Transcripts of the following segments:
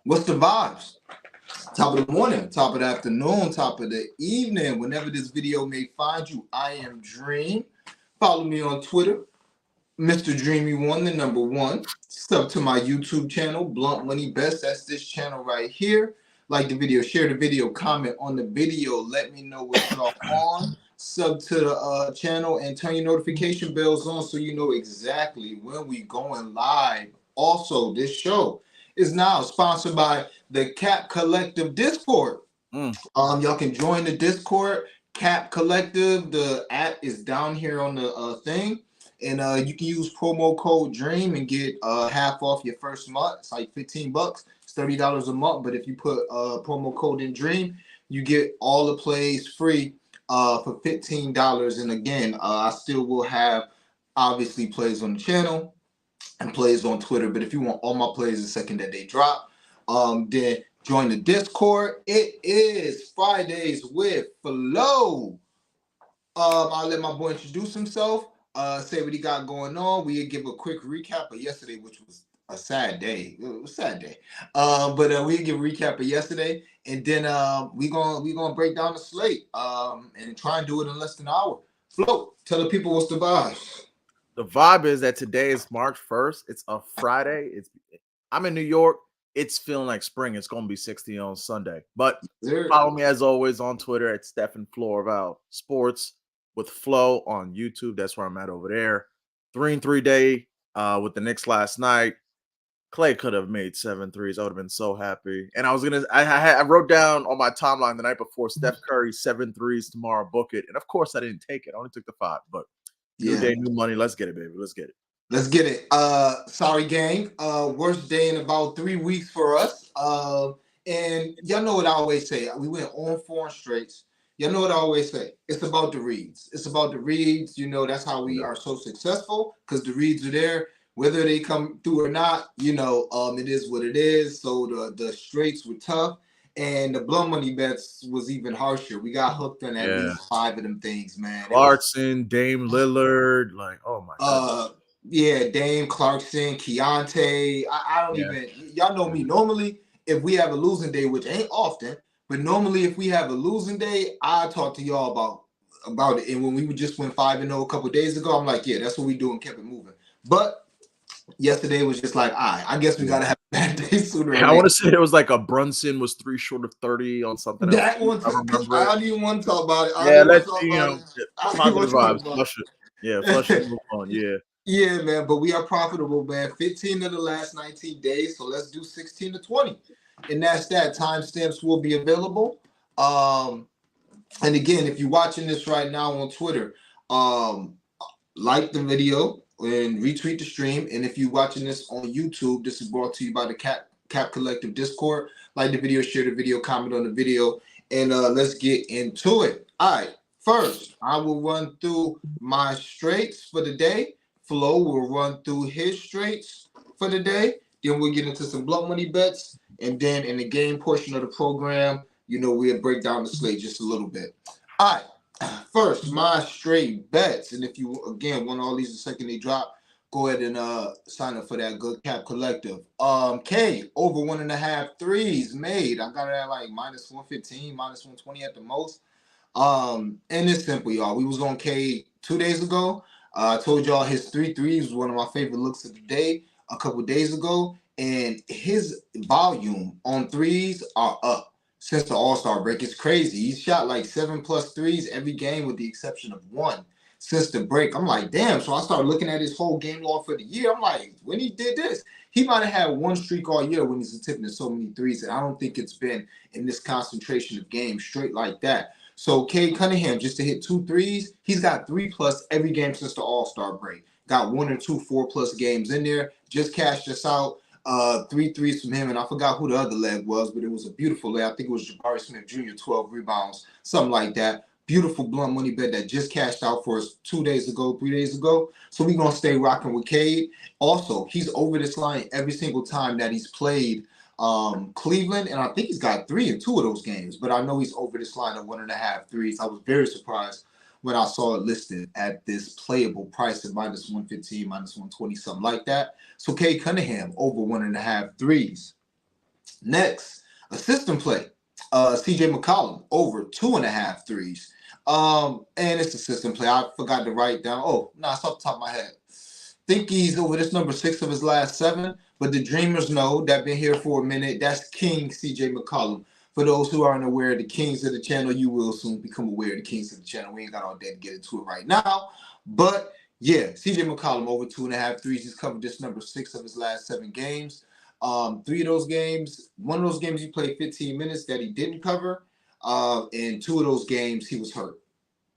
What's the vibes? Top of the morning, top of the afternoon, top of the evening, whenever this video may find you. I am Dream. Follow me on Twitter, Mr. Dreamy One, the number one. Sub to my YouTube channel, Blunt Money Best. That's this channel right here. Like the video, share the video, comment on the video. Let me know what y'all on. Sub to the channel and turn your notification bells on so you know exactly when we going live. Also, this show is now sponsored by the Cap Collective Discord. Y'all can join the Discord, Cap Collective. The app is down here on the thing, and you can use promo code Dream and get half off your first month. It's like $15. It's $30 a month, but if you put promo code in Dream, you get all the plays free for $15. And again, I still will have obviously plays on the channel and plays on Twitter. But if you want all my plays the second that they drop, then join the Discord. It is Fridays with Flo. I'll let my boy introduce himself, say what he got going on. We give a quick recap of yesterday, which was a sad day. It was a sad day. But we give a recap of yesterday, and then we gonna break down the slate and try and do it in less than an hour. Flo, tell the people what's the vibes. The vibe is that today is March 1st. It's a Friday. I'm in New York. It's feeling like spring. It's going to be 60 on Sunday. But follow me as always on Twitter at Stephen Florval Sports with Flo on YouTube. That's where I'm at over there. 3-3 day with the Knicks last night. Clay could have made 7 threes. I would have been so happy. And I wrote down on my timeline the night before Steph Curry 7 threes tomorrow. Book it. And of course I didn't take it. I only took the 5. But new day, new money. Let's get it, baby. Let's get it. Let's get it. Sorry, gang. Worst day in about 3 weeks for us. And y'all know what I always say. We went on 4 straights. Y'all know what I always say. It's about the reads. It's about the reads. You know, that's how we are so successful because the reads are there. Whether they come through or not, you know, it is what it is. So the straights were tough. And the blood money bets was even harsher. We got hooked on at least 5 of them things, man. Clarkson, Dame Lillard, like, oh my god. Yeah, Dame, Clarkson, Keontae. I don't even. Y'all know me. Normally, if we have a losing day, which ain't often, but normally if we have a losing day, I talk to y'all about it. And when we just went 5-0 a couple of days ago, I'm like, yeah, that's what we do and kept it moving. But yesterday was just like, all right, I guess we gotta have a bad day sooner. I want to say it was like a Brunson was 3 short of 30 on something that else. One, I don't even want to talk about it. Let's positive vibes. Flush it. Yeah, flush it. Move on. Yeah. Yeah, man, but we are profitable, man. 15 of the last 19 days, so let's do 16 to 20. And that's that. Timestamps will be available. And again, if you're watching this right now on Twitter, like the video and retweet the stream. And if you're watching this on YouTube, this is brought to you by the Cap Collective Discord. Like the video, share the video, comment on the video, and let's get into it. All right, first, I will run through my straights for the day. Flo will run through his straights for the day. Then we'll get into some blood money bets. And then in the game portion of the program, you know, we'll break down the slate just a little bit. All right. First, my straight bets. And if you, again, want all these the second they drop, go ahead and sign up for that good Cap Collective. K, over 1.5 threes made. I got it at like minus 115, minus 120 at the most. And it's simple, y'all. We was on K 2 days ago. I told y'all his 3 threes was one of my favorite looks of the day a couple days ago, and his volume on threes are up since the All-Star break. It's crazy. He's shot like 7+ threes every game with the exception of 1 since the break. I'm like, damn. So I started looking at his whole game log for the year. I'm like, when he did this, he might have had 1 streak all year when he's attempting so many threes, and I don't think it's been in this concentration of games straight like that. So Cade Cunningham, just to hit 2 threes, he's got 3+ every game since the All-Star break. Got 1 or 2 4+ games in there. Just cashed us out 3 threes from him, and I forgot who the other leg was, but it was a beautiful leg. I think it was Jabari Smith Jr., 12 rebounds, something like that. Beautiful blunt money bet that just cashed out for us 2 days ago, 3 days ago. So we're going to stay rocking with Cade. Also, he's over this line every single time that he's played Cleveland, and I think he's got 3 in 2 of those games, but I know he's over this line of 1.5 threes. I was very surprised when I saw it listed at this playable price at minus 115, minus 120, something like that. So Cade Cunningham over 1.5 threes. Next, a system play. CJ McCollum over 2.5 threes. And it's a system play. I forgot to write down. Oh, no, it's off the top of my head. Think he's over this number 6 of his last 7. But the Dreamers know that been here for a minute. That's King CJ McCollum. For those who aren't aware of the Kings of the channel, you will soon become aware of the Kings of the channel. We ain't got all day to get into it right now. But yeah, CJ McCollum over 2.5 threes. He's covered this number 6 of his last 7 games. 3 of those games, one of those games he played 15 minutes that he didn't cover. And 2 of those games he was hurt.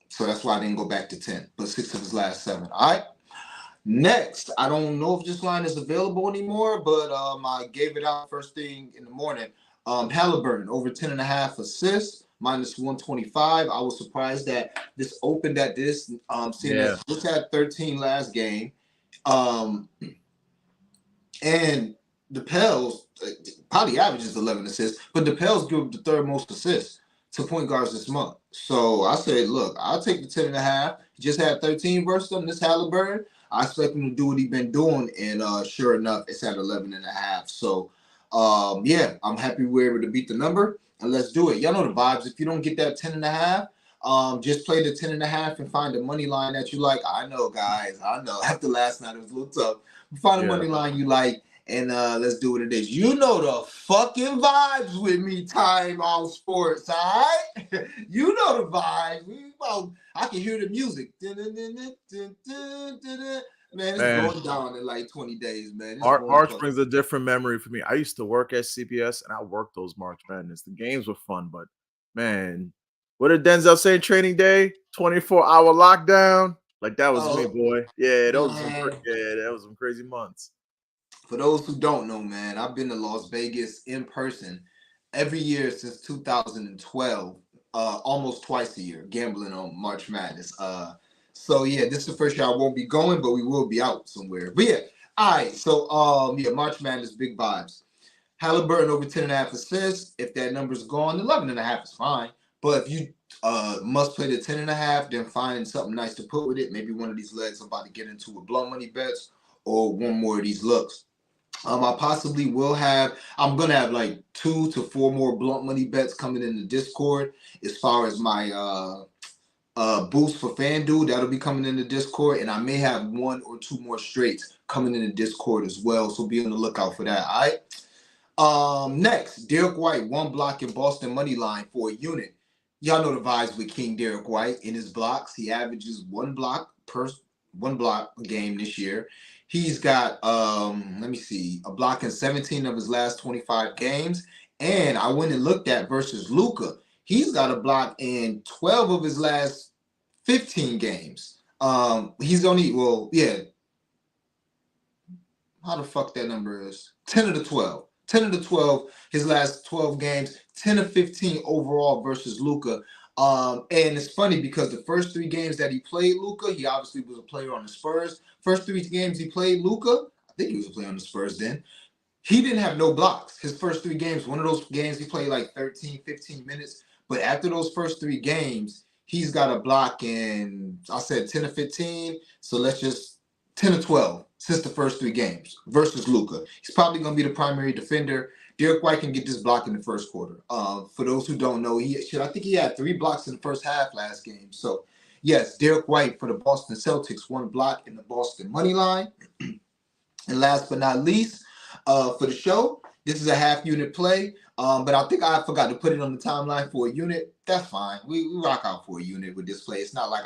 So that's why I didn't go back to 10. But 6 of his last 7. All right. Next, I don't know if this line is available anymore, but I gave it out first thing in the morning. Halliburton over 10.5 assists, minus 125. I was surprised that this opened at this. Seeing that this had 13 last game. And the Pels probably averages 11 assists, but the Pels give the 3rd most assists to point guards this month. So I said, look, I'll take the 10.5. He just had 13 versus them. This Halliburton, I expect him to do what he's been doing, and sure enough, it's at 11.5. So, yeah, I'm happy we were able to beat the number, and let's do it. Y'all know the vibes. If you don't get that 10.5, just play the 10.5 and find the money line that you like. I know, guys. I know. After last night, it was a little tough. Find the money line you like, and let's do what it is. You know the fucking vibes with me, Time on Sports, all right? You know the vibes. I can hear the music. Man, it's going down in like 20 days, man. March brings a different memory for me. I used to work at CBS, and I worked those March Madness. The games were fun, but, man, what did Denzel say training day? 24-hour lockdown? Like, that was me, boy. Yeah, that was some crazy months. For those who don't know, man, I've been to Las Vegas in person every year since 2012, almost twice a year, gambling on March Madness. So yeah, this is the first year I won't be going, but we will be out somewhere. But yeah, all right. So yeah, March Madness, big vibes. Halliburton over 10.5 assists. If that number's gone, 11.5 is fine. But if you must play the 10.5, then find something nice to put with it. Maybe one of these legs I'm about to get into with blow money bets, or one more of these looks. I possibly will have, I'm going to have like 2 to 4 more blunt money bets coming in the Discord as far as my boost for FanDuel. That'll be coming in the Discord. And I may have 1 or 2 more straights coming in the Discord as well. So be on the lookout for that. All right. Next, Derek White, 1 block in Boston money line for a unit. Y'all know the vibes with King Derek White in his blocks. He averages 1 block a game this year. He's got, let me see, a block in 17 of his last 25 games. And I went and looked at versus Luka. He's got a block in 12 of his last 15 games. He's only, how the fuck that number is? 10 of the 12. 10 of the 12, his last 12 games, 10 of 15 overall versus Luka. And it's funny because the first 3 games that he played Luka, he obviously was a player on the Spurs. First 3 games he played Luka, I think he was a player on the Spurs then. He didn't have no blocks. His first 3 games, one of those games he played like 13, 15 minutes. But after those first 3 games, he's got a block in, I said 10 of 15. So let's just 10 of 12 since the first 3 games versus Luka. He's probably going to be the primary defender. Derek White can get this block in the first quarter. For those who don't know, I think he had 3 blocks in the first half last game. So, yes, Derek White for the Boston Celtics, 1 block in the Boston money line. And last but not least, for the show, this is a half unit play. But I think I forgot to put it on the timeline for a unit. That's fine. We rock out for a unit with this play. It's not like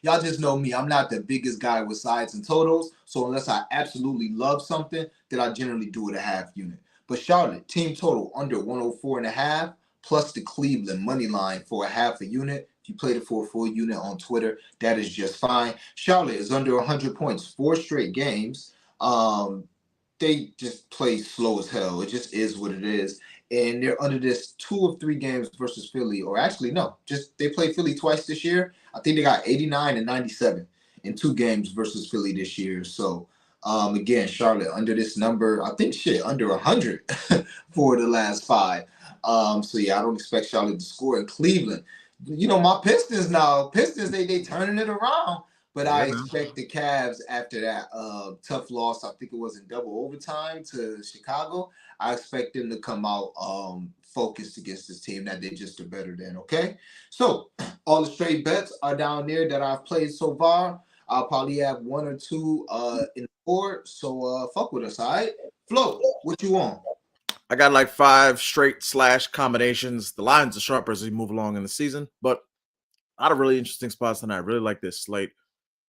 y'all just know me. I'm not the biggest guy with sides and totals. So unless I absolutely love something, then I generally do it a half unit. But Charlotte, team total under 104.5, plus the Cleveland money line for a half a unit. If you played it for a full unit on Twitter, that is just fine. Charlotte is under 100 points, 4 straight games. They just play slow as hell. It just is what it is. And they're under this 2 of 3 games versus Philly. Or actually, no, just they played Philly twice this year. I think they got 89 and 97 in 2 games versus Philly this year. So, again, Charlotte under this number, I think under 100 for the last 5. So yeah, I don't expect Charlotte to score. In Cleveland, my Pistons now, they turning it around. but I expect the Cavs after that tough loss. I think it was in double overtime to Chicago. I expect them to come out focused against this team that they're just a better than. Okay, so all the straight bets are down there that I've played so far. I'll probably have one or two in the board. So fuck with us, all right? Flo, what you want? I got like 5 straight / combinations. The lines are sharper as we move along in the season, but a lot of really interesting spots tonight. I really like this slate.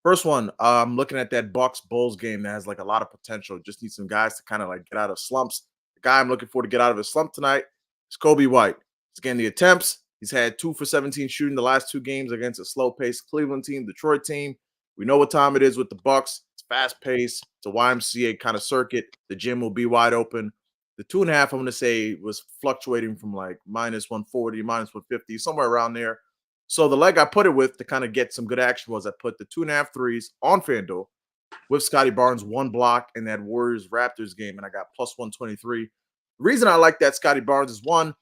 First one, I'm looking at that Bucks Bulls game that has like a lot of potential. Just need some guys to kind of like get out of slumps. The guy I'm looking for to get out of his slump tonight is Kobe White. He's getting the attempts. He's had 2 for 17 shooting the last 2 games against a slow-paced Cleveland team, Detroit team. We know what time it is with the Bucks. It's fast-paced. It's a YMCA kind of circuit. The gym will be wide open. The 2.5, I'm going to say, was fluctuating from like minus 140, minus 150, somewhere around there. So the leg I put it with to kind of get some good action was I put the 2.5 threes on FanDuel with Scotty Barnes, 1 block in that Warriors Raptors game, and I got plus 123. The reason I like that Scotty Barnes is, 1,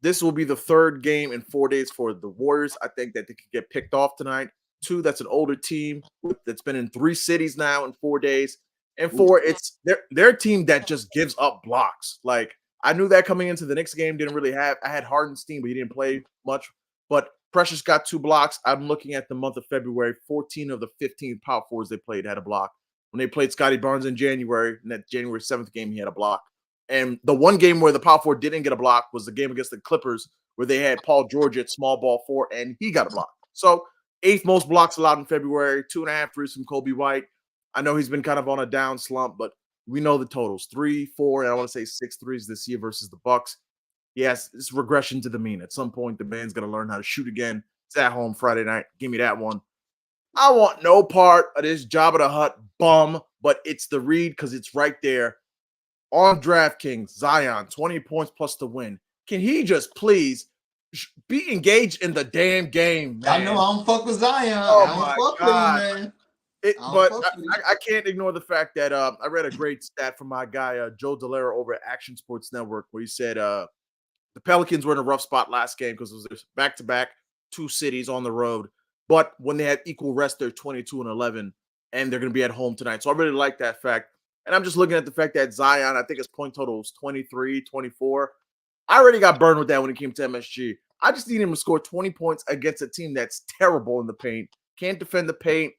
this will be the 3rd game in 4 days for the Warriors. I think that they could get picked off tonight. 2, that's an older team that's been in 3 cities now in 4 days. And 4, it's their team that just gives up blocks. Like, I knew that coming into the Knicks game. I had Hardenstein, but he didn't play much. But Precious got 2 blocks. I'm looking at the month of February. 14 of the 15 power forwards they played had a block. When they played Scotty Barnes in January, in that January 7th game, he had a block. And the one game where the power forward didn't get a block was the game against the Clippers, where they had Paul George at small ball 4, and he got a block. So 8th most blocks allowed in February, 2.5 threes from Kobe White. I know he's been kind of on a down slump, but we know the totals: 3, 4, and I want to say 6 threes this year versus the Bucks. Yes, it's regression to the mean. At some point, the man's going to learn how to shoot again. It's at home Friday night. Give me that one. I want no part of this Jabba the Hutt bum, but it's the read because it's right there on DraftKings. Zion, 20 points plus the win. Can he just please be engaged in the damn game, man? I know I don't fuck with Zion. Oh, I don't my fuck God. with him, man. But I can't ignore the fact that I read a great stat from my guy, Joe Delera over at Action Sports Network, where he said the Pelicans were in a rough spot last game because it was back-to-back 2 cities on the road. But when they have equal rest, they're 22-11, and they're going to be at home tonight. So I really like that fact. And I'm just looking at the fact that Zion, I think his point total was 23, 24. I already got burned with that when it came to MSG. I just need him to score 20 points against a team that's terrible in the paint, can't defend the paint.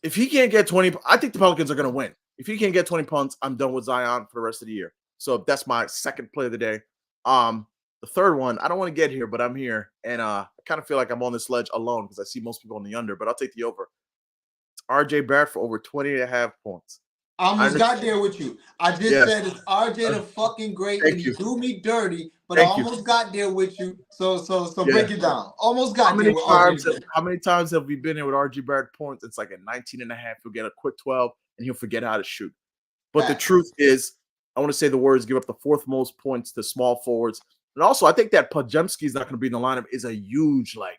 If he can't get 20, I think the Pelicans are going to win. If he can't get 20 points, I'm done with Zion for the rest of the year. So that's my second play of the day. The third one, I don't want to get here, but I'm here. And I kind of feel like I'm on this ledge alone because I see most people on the under, but I'll take the over. It's RJ Barrett for over 20.5 points. I almost got there with you. I just said it's RJ the fucking great, and he do me dirty, but I almost got there with you. So break it down. Almost got there with RJ. How many times have we been here with RJ Barrett points? It's like at 19.5. He'll get a quick 12, and he'll forget how to shoot. But the truth is, I want to say the Warriors give up the 4th most points to small forwards. And also, I think that Podziemski is not going to be in the lineup is a huge, like,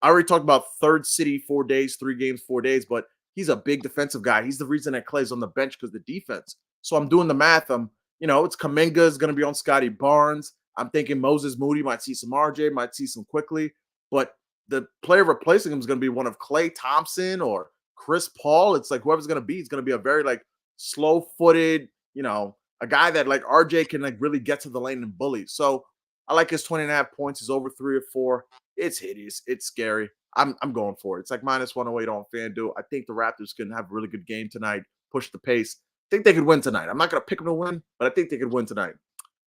I already talked about 3rd city, 4 days, 3 games, 4 days, but he's a big defensive guy. He's the reason that Clay's on the bench because the defense. So I'm doing the math. It's Kuminga is going to be on Scotty Barnes. I'm thinking Moses Moody might see some RJ, might see some quickly, but the player replacing him is going to be one of Klay Thompson or Chris Paul. It's like whoever's going to be, it's going to be a very like slow-footed, a guy that like RJ can like really get to the lane and bully. So I like his 20.5 points. He's over 3 or 4. It's hideous. It's scary. I'm going for it. It's like minus 108 on FanDuel. I think the Raptors can have a really good game tonight, push the pace. I think they could win tonight. I'm not going to pick them to win, but I think they could win tonight.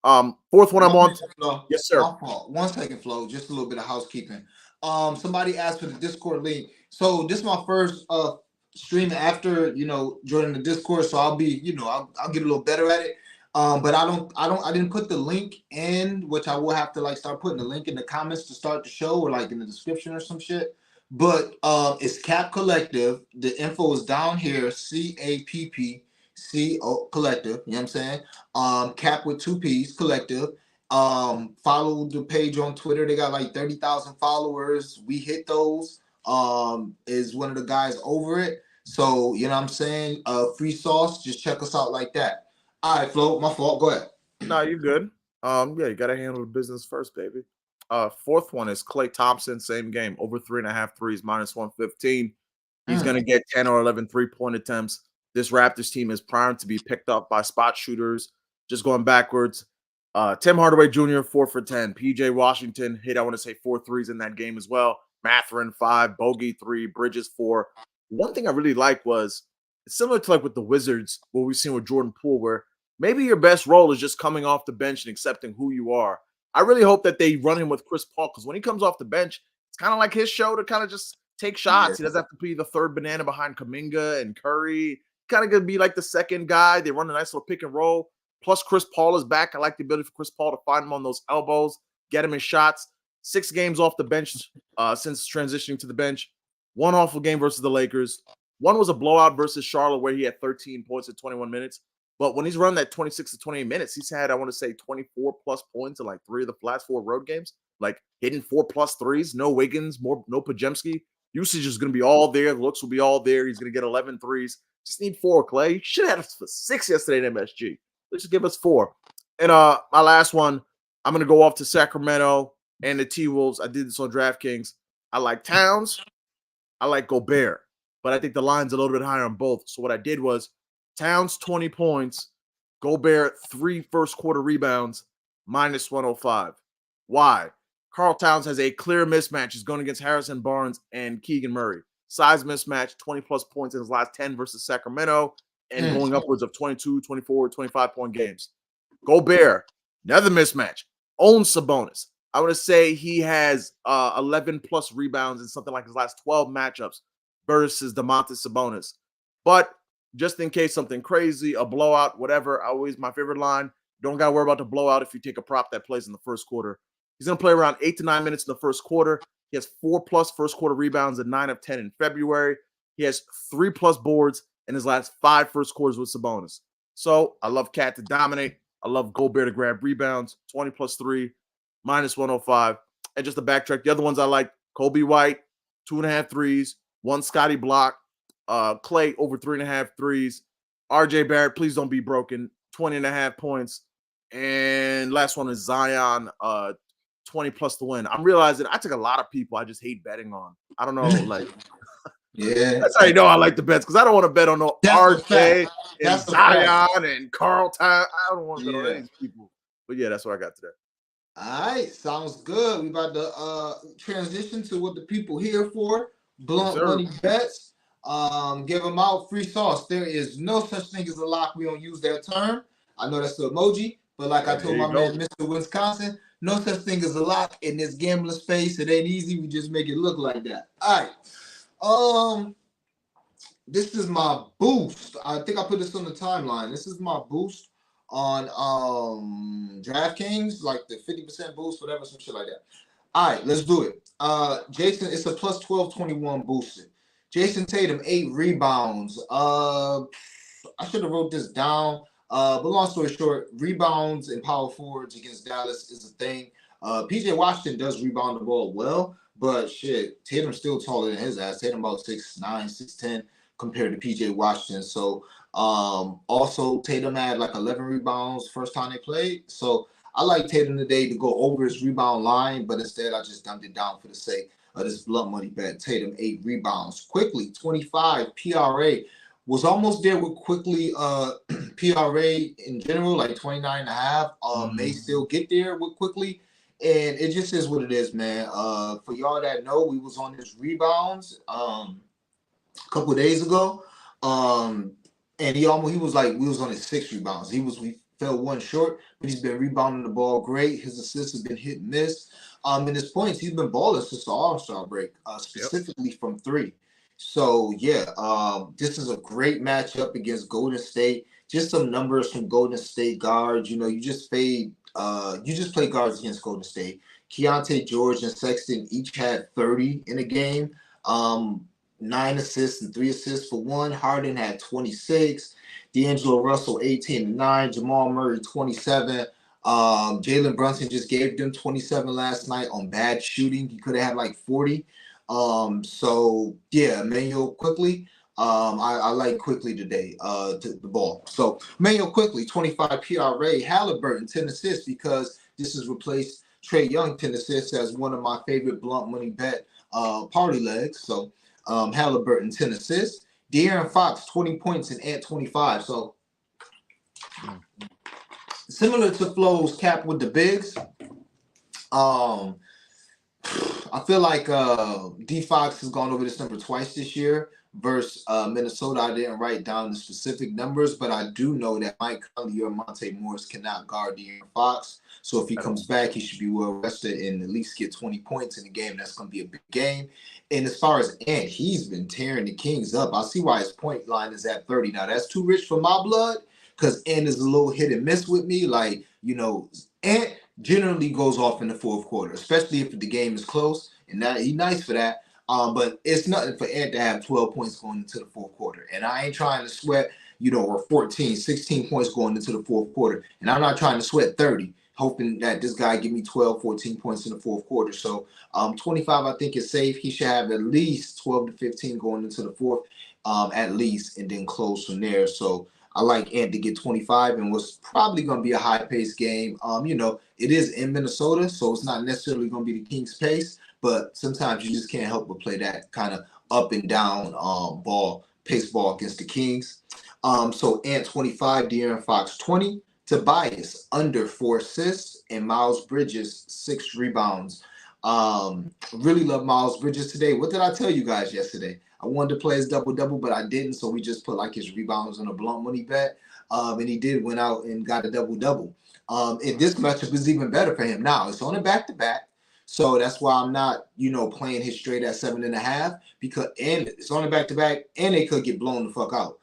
4th one I'm on. Yes, sir. 1 second, Flo. Just a little bit of housekeeping. Somebody asked for the Discord link. So this is my first stream after joining the Discord. So I'll be I'll get a little better at it. But I didn't put the link in, which I will have to like start putting the link in the comments to start the show or like in the description or some shit. But it's Cap Collective. The info is down here. CAPPCO Collective. You know what I'm saying? Cap with 2 P's Collective. Follow the page on Twitter. They got like 30,000 followers. We hit those. Is one of the guys over it. So you know what I'm saying? Free sauce. Just check us out like that. All right, Flo, my fault. Go ahead. No, you're good. You got to handle the business first, baby. 4th one is Klay Thompson, same game, over 3.5 threes, minus 115. He's going to get 10 or 11 3-point attempts. This Raptors team is primed to be picked up by spot shooters, just going backwards. Tim Hardaway Jr., 4 for 10. PJ Washington hit, I want to say, 4 threes in that game as well. Mathurin, 5. Bogey, 3. Bridges, 4. One thing I really like was, it's similar to like with the Wizards, what we've seen with Jordan Poole, where maybe your best role is just coming off the bench and accepting who you are. I really hope that they run him with Chris Paul, because when he comes off the bench, it's kind of like his show to kind of just take shots. Yeah. He doesn't have to be the third banana behind Kuminga and Curry. Kind of going to be like the second guy. They run a nice little pick and roll. Plus, Chris Paul is back. I like the ability for Chris Paul to find him on those elbows, get him in shots. 6 games off the bench since transitioning to the bench. 1 awful game versus the Lakers. 1 was a blowout versus Charlotte where he had 13 points in 21 minutes. But when he's run that 26 to 28 minutes, he's had, I want to say, 24-plus points in like 3 of the last 4 road games. Like hitting 4+ threes. No Wiggins, no Pajemski. Usage is going to be all there. The looks will be all there. He's going to get 11 threes. Just need 4, Clay. You should have had 6 yesterday in MSG. Let's just give us 4. And my last one, I'm going to go off to Sacramento and the T-Wolves. I did this on DraftKings. I like Towns. I like Gobert. But I think the line's a little bit higher on both. So what I did was Towns 20 points, Gobert 3 first-quarter rebounds, -105. Why? Karl Towns has a clear mismatch. He's going against Harrison Barnes and Keegan Murray. Size mismatch, 20-plus points in his last 10 versus Sacramento, and going upwards of 22, 24, 25-point games. Gobert, another mismatch, owns Sabonis. I want to say he has 11-plus rebounds in something like his last 12 matchups versus Domantas Sabonis. But just in case something crazy, a blowout, whatever, always my favorite line, don't got to worry about the blowout if you take a prop that plays in the first quarter. He's going to play around 8 to 9 minutes in the first quarter. He has 4+ first-quarter rebounds and 9 of 10 in February. He has 3+ boards in his last 5 first quarters with Sabonis. So I love Cat to dominate. I love Gobert to grab rebounds, 20+ 3, -105. And just to backtrack, the other ones I like, Kobe White, 2.5 threes, 1 Scotty block, Clay over 3.5 threes, RJ Barrett, please don't be broken, 20.5 points. And last one is Zion, 20+ to win. I'm realizing I took a lot of people I just hate betting on. I don't know, like, yeah, that's how you know I like the bets, because I don't want to bet on no RJ and Zion and Karl Towns. I don't want to bet on any of these people. But yeah, that's what I got today. All right, sounds good. We about to transition to what the people here for. Blunt money bets. Give them out free sauce. There is no such thing as a lock. We don't use that term. I know that's the emoji, but like I told my man, Mr. Wisconsin, no such thing as a lock in this gambling space. It ain't easy. We just make it look like that. All right. This is my boost. I think I put this on the timeline. This is my boost on DraftKings, like the 50% boost, whatever, some shit like that. All right, let's do it. Jason, it's a plus 1221 boosted. Jason Tatum, 8 rebounds. I should have wrote this down. But long story short, rebounds and power forwards against Dallas is a thing. PJ Washington does rebound the ball well, but shit, Tatum's still taller than his ass. Tatum about 6'9", 6'10", compared to PJ Washington. So also Tatum had like 11 rebounds first time they played. So I like Tatum today to go over his rebound line, but instead I just dumped it down for the sake of this blunt money bet. Tatum 8 rebounds. Quickly, 25 PRA. Was almost there with quickly PRA in general, like 29.5. May still get there with quickly. And it just is what it is, man. For y'all that know, we was on his rebounds a couple of days ago. And he was like, we was on his 6 rebounds. We fell 1 short, but he's been rebounding the ball great. His assists have been hit and miss. In his points, he's been balling since the All-Star break, specifically from 3. So yeah, this is a great matchup against Golden State. Just some numbers from Golden State guards. You know, you just play guards against Golden State. Keontae George and Sexton each had 30 in a game. 9 assists and 3 assists for one. Harden had 26. D'Angelo Russell 18-9. Jamal Murray 27. Jalen Brunson just gave them 27 last night on bad shooting. He could have had like 40. So yeah, Emmanuel Quickly. I like Quickly today, to the ball. So Emmanuel Quickly, 25 PRA. Halliburton, 10 assists, because this has replaced Trae Young 10 assists as one of my favorite blunt money bet party legs. So Halliburton 10 assists. De'Aaron Fox 20 points and Ant 25. So similar to Flo's cap with the bigs. I feel like D Fox has gone over this number twice this year versus Minnesota. I didn't write down the specific numbers, but I do know that Mike Conley or Monte Morris cannot guard De'Aaron Fox. So if he comes back, he should be well rested and at least get 20 points in the game. That's going to be a big game. And as far as Ant, he's been tearing the Kings up. I see why his point line is at 30. Now, that's too rich for my blood because Ant is a little hit and miss with me. Like, Ant generally goes off in the fourth quarter, especially if the game is close, and that he's nice for that. But it's nothing for Ant to have 12 points going into the fourth quarter. And I ain't trying to sweat, or 14, 16 points going into the fourth quarter. And I'm not trying to sweat 30, hoping that this guy give me 12, 14 points in the fourth quarter. So 25, I think, is safe. He should have at least 12 to 15 going into the fourth, at least, and then close from there. So I like Ant to get 25 and what's probably going to be a high-paced game. It is in Minnesota, so it's not necessarily going to be the Kings' pace, but sometimes you just can't help but play that kind of up and down pace ball against the Kings. So Ant 25, De'Aaron Fox 20, Tobias under 4 assists, and Miles Bridges 6 rebounds. Really love Miles Bridges today. What did I tell you guys yesterday? I wanted to play his double-double, but I didn't, so we just put like his rebounds on a blunt money bet, and he did went out and got a double-double. And this matchup is even better for him now. It's on a back-to-back, so that's why I'm not, playing his straight at 7.5 and it's on a back-to-back, and they could get blown the fuck out.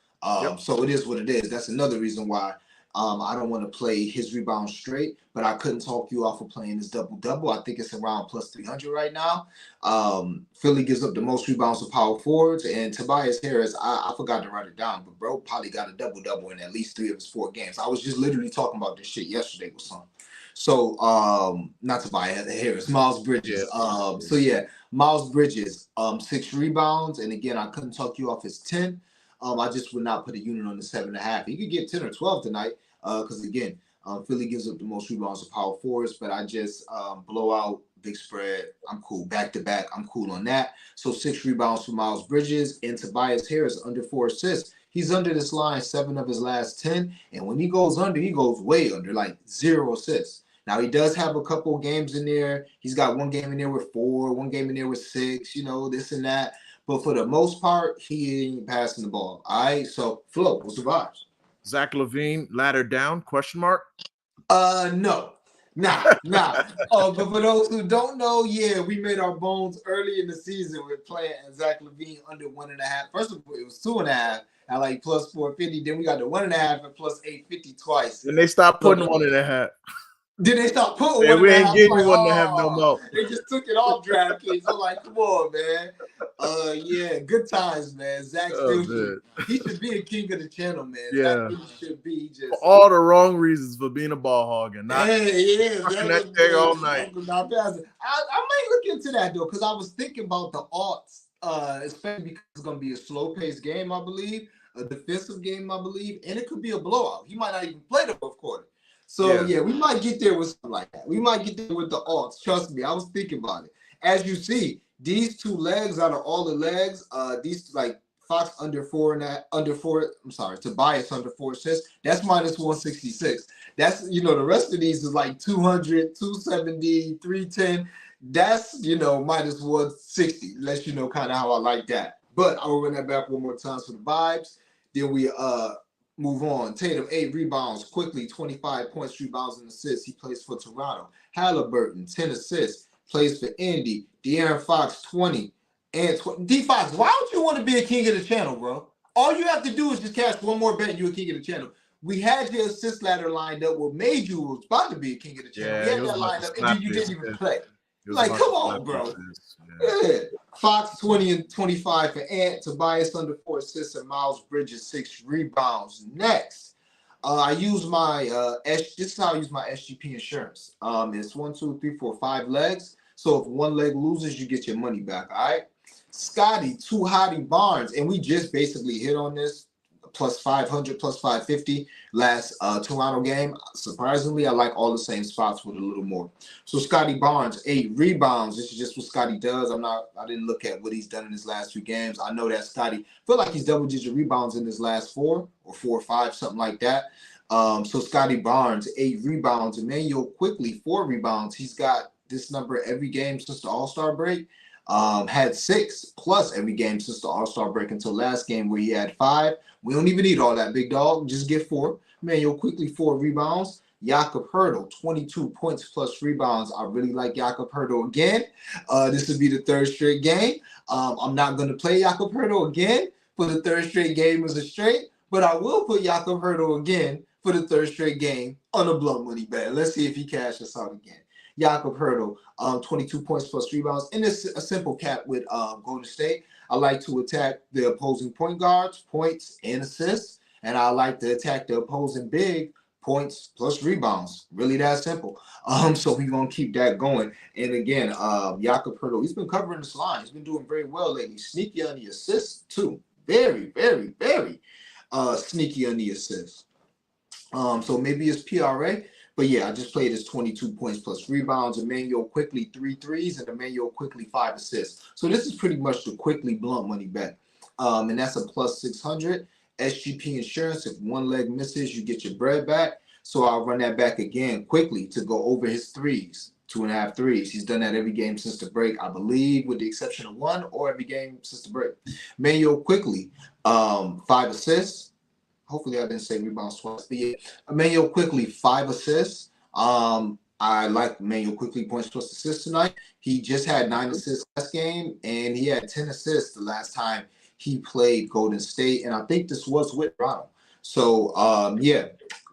So it is what it is. That's another reason why I don't want to play his rebound straight, but I couldn't talk you off of playing his double-double. I think it's around plus 300 right now. Philly gives up the most rebounds to power forwards, and Tobias Harris, I forgot to write it down, but bro probably got a double-double in at least 3 of his 4 games. I was just literally talking about this shit yesterday with some. So, not Tobias Harris, Miles Bridges. Miles Bridges, 6 rebounds, and again, I couldn't talk you off his 10. I just would not put a unit on the 7.5. He could get 10 or 12 tonight, because again, Philly gives up the most rebounds to power forwards, but I just blow out, big spread. I'm cool. Back to back, I'm cool on that. So 6 rebounds for Miles Bridges, and Tobias Harris under 4 assists. He's under this line 7 of his last 10, and when he goes under, he goes way under, like 0 assists. Now, he does have a couple games in there. He's got 1 game in there with 4, 1 game in there with 6, this and that. But for the most part, he ain't passing the ball. All right, so Flo, what's the vibes? Zach LaVine, ladder down, question mark? No. Nah. But for those who don't know, we made our bones early in the season with playing Zach LaVine under 1.5. First of all, it was 2.5 at like plus 450. Then we got the 1.5 at plus 850 twice. And they stopped putting 1.5. Then they start putting 1.5. We ain't getting 1.5 no more. They just took it off DraftKings. I'm like, come on, man. Good times, man. Zach he should be a king of the channel, man. Yeah, he should be just for all the wrong reasons for being a ball hog and not that thing all night. I might look into that though, because I was thinking about the odds, especially because it's gonna be a slow-paced game, I believe, a defensive game, I believe, and it could be a blowout. He might not even play the fourth quarter. So, we might get there with something like that. We might get there with the odds. Trust me, I was thinking about it. As you see, these 2 legs out of all the legs, these like Fox under 4 Tobias under 4 assists, that's minus 166. That's, the rest of these is like 200, 270, 310. That's, minus 160. Lets you know kind of how I like that. But I will run that back one more time for the vibes. Then we move on. Tatum, 8 rebounds, quickly 25 points, rebounds, and assists. He plays for Toronto. Halliburton, 10 assists, plays for Indy. De'Aaron Fox, 20. And D-Fox, why don't you want to be a king of the channel, bro? All you have to do is just cash one more bet and you're a king of the channel. We had your assist ladder lined up. What made you was about to be a king of the channel. We had that lined up, and then you didn't even play. Like, come on, bro. Yeah. Fox 20 and 25 for Ant. Tobias under 4 assists, and Miles Bridges 6 rebounds. Next, I use my this is how I use my SGP insurance. It's 1, 2, 3, 4, 5 legs. So if one leg loses, you get your money back. All right. Scotty, 2 Hottie Barnes, and we just basically hit on this plus 500, plus 550 last Toronto game. Surprisingly, I like all the same spots with a little more. So Scotty Barnes, 8 rebounds. This is just what Scotty does. I didn't look at what he's done in his last 2 games. I know that Scotty feel like he's double-digit rebounds in his last 4 or 5, something like that. So Scotty Barnes, 8 rebounds. Emmanuel Quickly, 4 rebounds. He's got this number every game since the All-Star break. Had 6 plus every game since the All-Star break until last game where he had 5. We don't even need all that, big dog. Just get 4. Emmanuel Quickly, 4 rebounds. Jakob Hurdle, 22 points plus rebounds. I really like Jakob Hurdle again. This would be the 3rd straight game. I'm not going to play Jakob Hurdle again for the 3rd straight game as a straight, but I will put Jakob Hurdle again for the 3rd straight game on a blunt money bet. Let's see if he cashes out again. Jakob Hurdle, 22 points plus rebounds. And it's a simple cap with Golden State. I like to attack the opposing point guards, points and assists. And I like to attack the opposing big, points plus rebounds. Really that simple. So we're going to keep that going. And again, Jakob Hurdle, he's been covering this line. He's been doing very well lately. Sneaky on the assists too. Very, very, very sneaky on the assists. So maybe it's PRA. But yeah, I just played his 22 points plus rebounds. Emmanuel Quickly 3 threes and Emmanuel Quickly 5 assists. So this is pretty much the Quickly blunt money bet. And that's a plus 600. SGP insurance, if one leg misses, you get your bread back. So I'll run that back again quickly to go over his threes, 2.5 threes. He's done that every game since the break, I believe, with the exception of 1 or every game since the break. Emmanuel Quickly, 5 assists. Hopefully I didn't say rebounds twice. But yeah, Emmanuel Quickly, 5 assists. I like Emmanuel Quickly points plus assists tonight. He just had 9 assists last game, and he had 10 assists the last time he played Golden State. And I think this was with Toronto. So, yeah,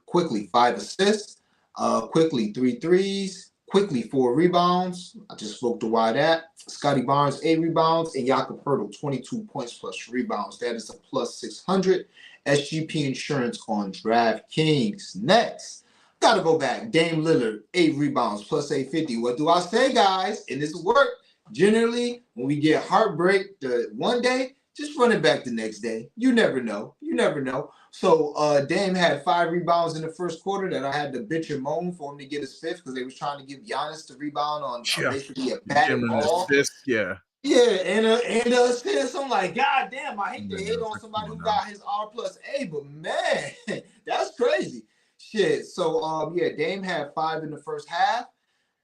Quickly, 5 assists. Quickly, 3 threes. Quickly, 4 rebounds. I just spoke to why that. Scotty Barnes, 8 rebounds. And Jakob Hurdle, 22 points plus rebounds. That is a plus 600. SGP insurance on DraftKings. Next, gotta go back. Dame Lillard, 8 rebounds, plus 850. What do I say, guys? And this work. Generally, when we get heartbreak the one day, just run it back the next day. You never know. You never know. So Dame had 5 rebounds in the first quarter that I had to bitch and moan for him to get his 5th because they was trying to give Giannis the rebound on basically a batted ball. Yeah. Yeah, and assist. I'm like, God damn, I hate to hate on somebody who got his R+A, but man, that's crazy. Shit. So yeah, Dame had 5 in the first half.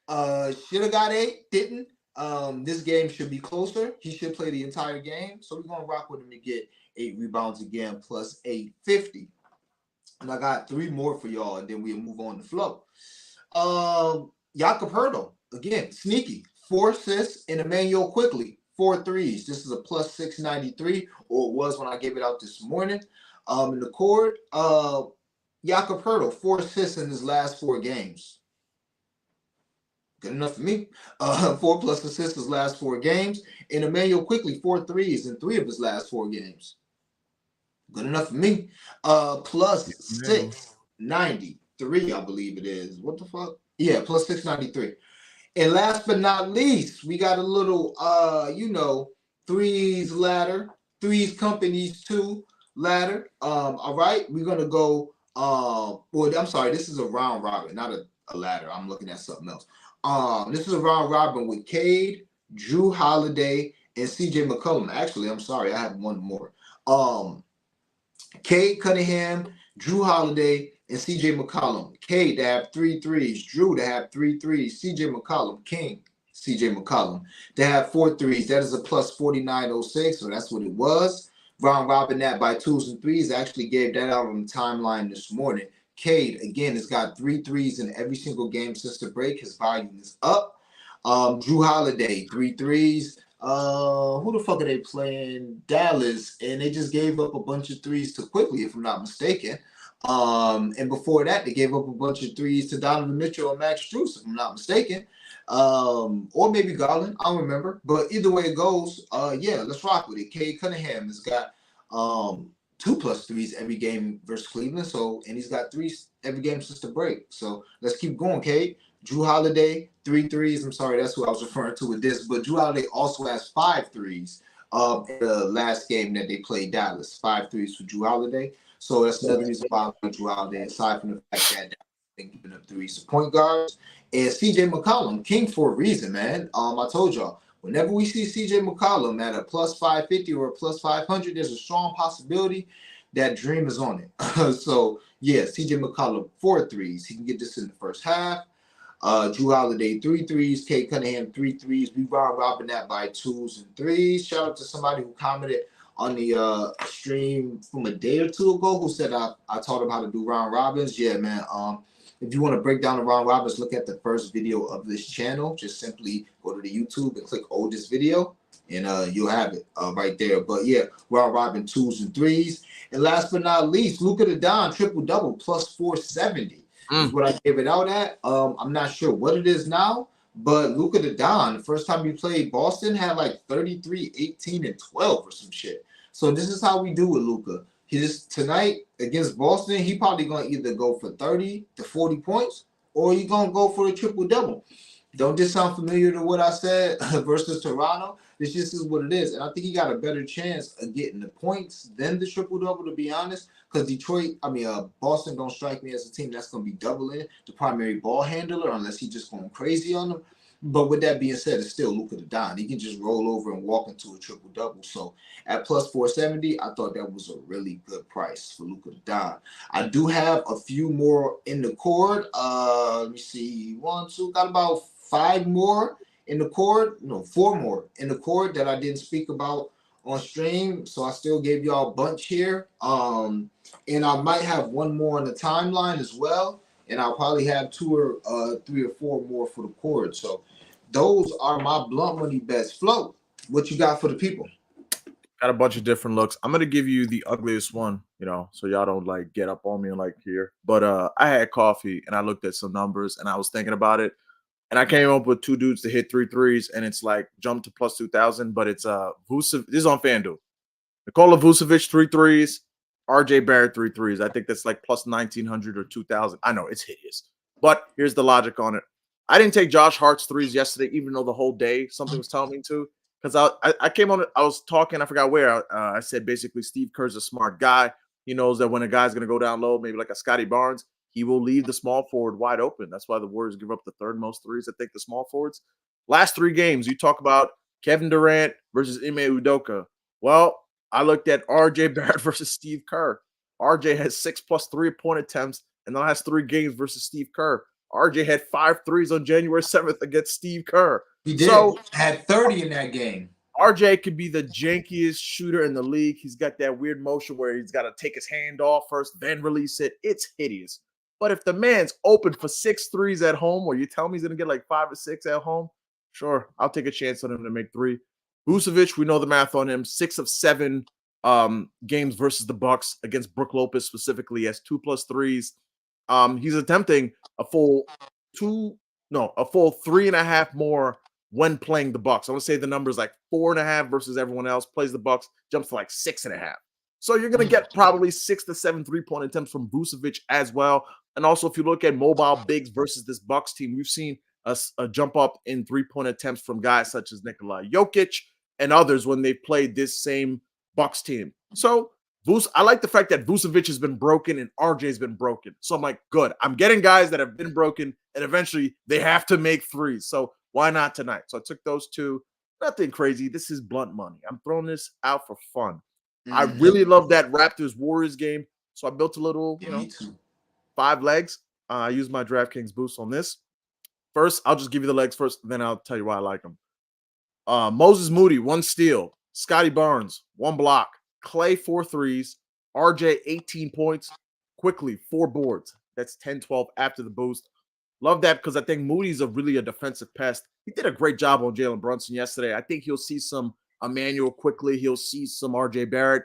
Should have got 8, didn't. This game should be closer. He should play the entire game. So we're gonna rock with him to get 8 rebounds again, plus 850. And I got 3 more for y'all, and then we'll move on to flow. Jakob Hurdle, again, sneaky. 4 assists and Emmanuel Quickly, 4 threes. This is a plus 693, or it was when I gave it out this morning. In the court, Jakob Hurdle, 4 assists in his last 4 games. Good enough for me. 4 plus assists his last 4 games. And Emmanuel Quickly, 4 threes in 3 of his last 4 games. Good enough for me. Plus 693, I believe it is. What the fuck? Yeah, plus 693. And last but not least, we got a little, threes ladder, threes companies 2 ladder. All right, we're going to go, I'm sorry, this is a round robin, not a ladder. I'm looking at something else. This is a round robin with Cade, Drew Holiday, and CJ McCollum. Actually, I'm sorry, I have one more. Cade Cunningham, Drew Holiday, and CJ McCollum. Cade to have 3 threes. Drew to have 3 threes. CJ McCollum, King, CJ McCollum to have 4 threes. That is a plus 4906, so that's what it was. Round robin that by 2s and 3s. I actually gave that out on the timeline this morning. Cade, again, has got 3 threes in every single game since the break. His volume is up. Drew Holiday, 3 threes. Who the fuck are they playing? Dallas, and they just gave up a bunch of threes too quickly, if I'm not mistaken. And before that, they gave up a bunch of threes to Donovan Mitchell and Max Strus, if I'm not mistaken. Or maybe Garland, I don't remember. But either way it goes, yeah, let's rock with it. Cade Cunningham has got 2 plus 3s every game versus Cleveland. So, and he's got 3 every game since the break. So let's keep going, Cade. Drew Holiday, 3 threes. I'm sorry, that's who I was referring to with this. But Drew Holiday also has 5 threes in the last game that they played Dallas. 5 threes for Drew Holiday. So that's another reason why I like Drew Holiday, aside from the fact that they're giving up threes to point guards. And CJ McCollum, king for a reason, man. I told y'all, whenever we see CJ McCollum at a plus 550 or a plus 500, there's a strong possibility that Dream is on it. So, yeah, CJ McCollum, 4 threes. He can get this in the first half. Drew Holiday, 3 threes. Kate Cunningham, 3 threes. We round robin that by 2s and 3s. Shout out to somebody who commented on the stream from a day or two ago who said I taught him how to do round robins. Yeah, man. If you want to break down the round robins, look at the first video of this channel. Just simply go to the YouTube and click oldest video, and you'll have it right there. But yeah, round robin 2s and 3s. And last but not least, Luka the Don, triple double plus 470 is what I gave it out at. I'm not sure what it is now, but Luka the Don, the first time he played Boston, had like 33, 18, and 12 or some shit. So this is how we do with Luka. Tonight against Boston, he probably gonna either go for 30 to 40 points, or he gonna go for a triple double. Don't this sound familiar to what I said versus Toronto? This just is what it is, and I think he got a better chance of getting the points than the triple double, to be honest. Because Boston don't strike me as a team that's gonna be doubling the primary ball handler unless he's just going crazy on them. But with that being said, it's still Luka the Don. He can just roll over and walk into a triple double. So at plus 470, I thought that was a really good price for Luka the Don. I do have a few more in the cord. Let me see, 1, 2, got about 5 more in the cord. No, 4 more in the cord that I didn't speak about on stream. So I still gave y'all a bunch here. And I might have 1 more on the timeline as well. And I'll probably have 2 or 3 or 4 more for the cord. So those are my blunt money bets. Flo, what you got for the people? Got a bunch of different looks. I'm gonna give you the ugliest one, so y'all don't like get up on me and like here. But I had coffee and I looked at some numbers and I was thinking about it, and I came up with 2 dudes to hit 3 threes, and it's like jump to plus 2,000. But it's Vucevic. This is on FanDuel. Nikola Vucevic 3 threes, RJ Barrett 3 threes. I think that's like plus 1,900 or 2,000. I know it's hideous, but here's the logic on it. I didn't take Josh Hart's threes yesterday, even though the whole day something was telling me to. Because I came on, I was talking, I forgot where. I said basically Steve Kerr's a smart guy. He knows that when a guy's going to go down low, maybe like a Scotty Barnes, he will leave the small forward wide open. That's why the Warriors give up the 3rd most threes. I think the small forwards. Last 3 games, you talk about Kevin Durant versus Ime Udoka. Well, I looked at RJ Barrett versus Steve Kerr. RJ has 6 plus 3-point attempts in the last 3 games versus Steve Kerr. RJ had 5 threes on January 7th against Steve Kerr. He did. So, had 30 in that game. RJ could be the jankiest shooter in the league. He's got that weird motion where he's got to take his hand off first, then release it. It's hideous. But if the man's open for 6 threes at home, or you tell me he's going to get like 5 or 6 at home, sure, I'll take a chance on him to make 3. Vucevic, we know the math on him. 6 of 7 games versus the Bucks against Brook Lopez specifically has 2 plus 3s. He's attempting a full 3.5 more when playing the Bucks. I want to say the number's like 4.5 versus everyone else. Plays the Bucks, jumps to like 6.5. So you're going to get probably 6 to 7 3-point attempts from Vucevic as well. And also, if you look at mobile bigs versus this Bucks team, we've seen a jump up in 3-point attempts from guys such as Nikola Jokic and others when they've played this same Bucks team. So I like the fact that Vucevic has been broken and RJ's been broken. So I'm like, good. I'm getting guys that have been broken, and eventually they have to make threes. So why not tonight? So I took those 2. Nothing crazy. This is blunt money. I'm throwing this out for fun. I really love that Raptors-Warriors game. So I built a little, 5 legs. I used my DraftKings boost on this. First, I'll just give you the legs first, then I'll tell you why I like them. Moses Moody, 1 steal. Scotty Barnes, 1 block. Clay, 4 threes. RJ, 18 points. Quickly, 4 boards. That's 10-12 after the boost. Love that because I think Moody's really a defensive pest. He did a great job on Jalen Brunson yesterday. I think he'll see some Emmanuel quickly. He'll see some RJ Barrett.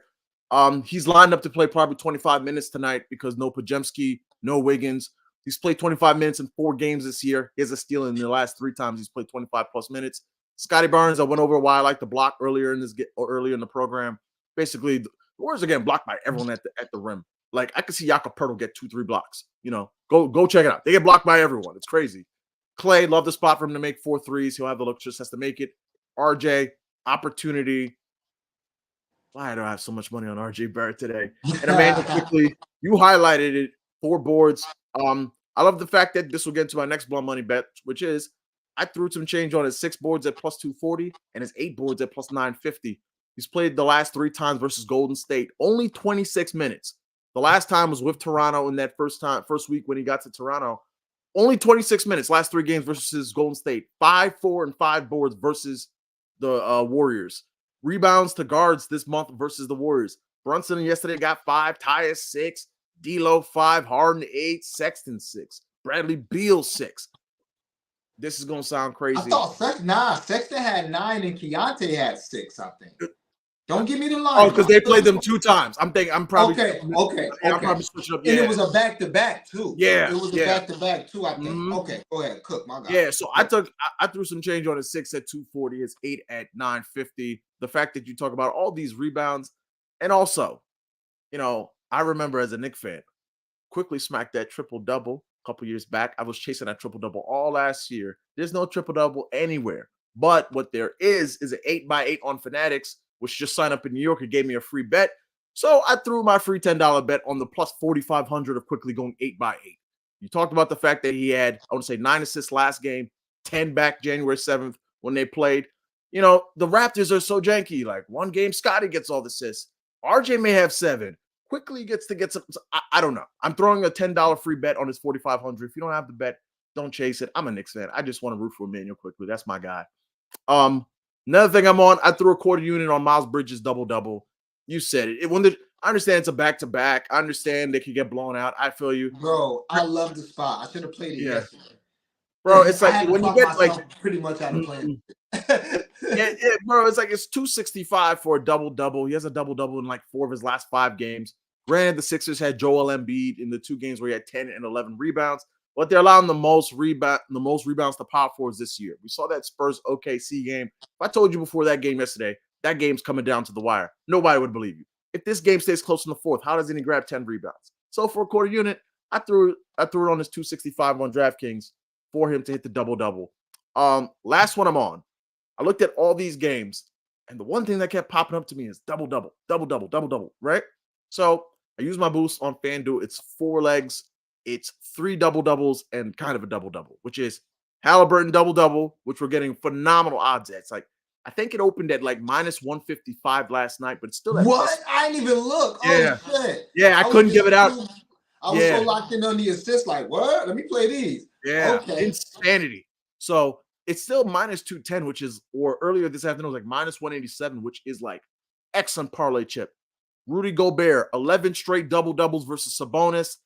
He's lined up to play probably 25 minutes tonight because no Podziemski, no Wiggins. He's played 25 minutes in 4 games this year. He has a steal in the last 3 times he's played 25-plus minutes. Scotty Barnes, I went over why I like the block earlier in the program. Basically, the Warriors are getting blocked by everyone at the rim. Like, I could see Jakob Poeltl get 2-3 blocks. Go check it out. They get blocked by everyone. It's crazy. Clay, love the spot for him to make 4 threes. He'll have the look, just has to make it. RJ, opportunity. Why do I have so much money on RJ Barrett today? And Amanda, quickly, you highlighted it, 4 boards. I love the fact that this will get into my next blood money bet, which is I threw some change on his 6 boards at plus 240 and his 8 boards at plus 950. He's played the last 3 times versus Golden State, only 26 minutes. The last time was with Toronto in that first week when he got to Toronto. Only 26 minutes, last 3 games versus Golden State. 5, 4, and 5 boards versus the Warriors. Rebounds to guards this month versus the Warriors. Brunson yesterday got 5, Tyus 6, D'Lo 5, Harden 8, Sexton 6, Bradley Beal 6. This is gonna sound crazy. I thought Sexton had 9 and Keontae had 6. I think. Don't give me the line. Oh, because they played them 2 times. I'm probably okay. I'm probably switching up. Yeah. And it was a back-to-back too. Yeah, it was a back-to-back too. I think. Mm-hmm. Okay, go ahead, Cook. My God. Yeah, so I threw some change on his 6 at 240, his 8 at 950. The fact that you talk about all these rebounds, and also, I remember as a Knicks fan, quickly smacked that triple-double a couple years back. I was chasing that triple-double all last year. There's no triple-double anywhere. But what there is an 8x8 on Fanatics, which just signed up in New York. It gave me a free bet. So I threw my free $10 bet on the plus 4,500 of quickly going 8x8. You talked about the fact that he had, I want to say 9 assists last game, 10 back January 7th when they played. The Raptors are so janky. Like one game, Scotty gets all the assists. RJ may have 7. Quickly gets to get some. I don't know. I'm throwing a $10 free bet on his 4,500. If you don't have the bet, don't chase it. I'm a Knicks fan. I just want to root for Emmanuel Quickly. That's my guy. Another thing I'm on, I threw a quarter unit on Miles Bridges double-double. You said it. I understand it's a back-to-back. I understand they could get blown out. I feel you. Bro, I love the spot. I should have played it yesterday. Bro, it's like when you get pretty much out of playing. yeah, bro, it's like it's 265 for a double-double. He has a double-double in like 4 of his last 5 games. Granted, the Sixers had Joel Embiid in the 2 games where he had 10 and 11 rebounds. But they're allowing the most rebounds to power forwards this year. We saw that Spurs OKC game. If I told you before that game yesterday, that game's coming down to the wire, nobody would believe you. If this game stays close in the 4th, how doesn't he grab 10 rebounds? So for a quarter unit, I threw it on his 265 on DraftKings for him to hit the double-double. Last one I'm on. I looked at all these games, and the one thing that kept popping up to me is double-double, double-double, double-double, right? So I use my boost on FanDuel. It's 4 legs. It's 3 double-doubles and kind of a double-double, which is Halliburton double-double, which we're getting phenomenal odds at. It's like, I think it opened at like minus 155 last night, but it's still at what? I didn't even look. Yeah. Oh, shit. Yeah, I couldn't give it out. I was so locked in on the assist, like, what? Let me play these. Yeah, okay. Insanity. So it's still minus 210, which is, or earlier this afternoon, was like minus 187, which is like excellent parlay chip. Rudy Gobert, 11 straight double-doubles versus Sabonis.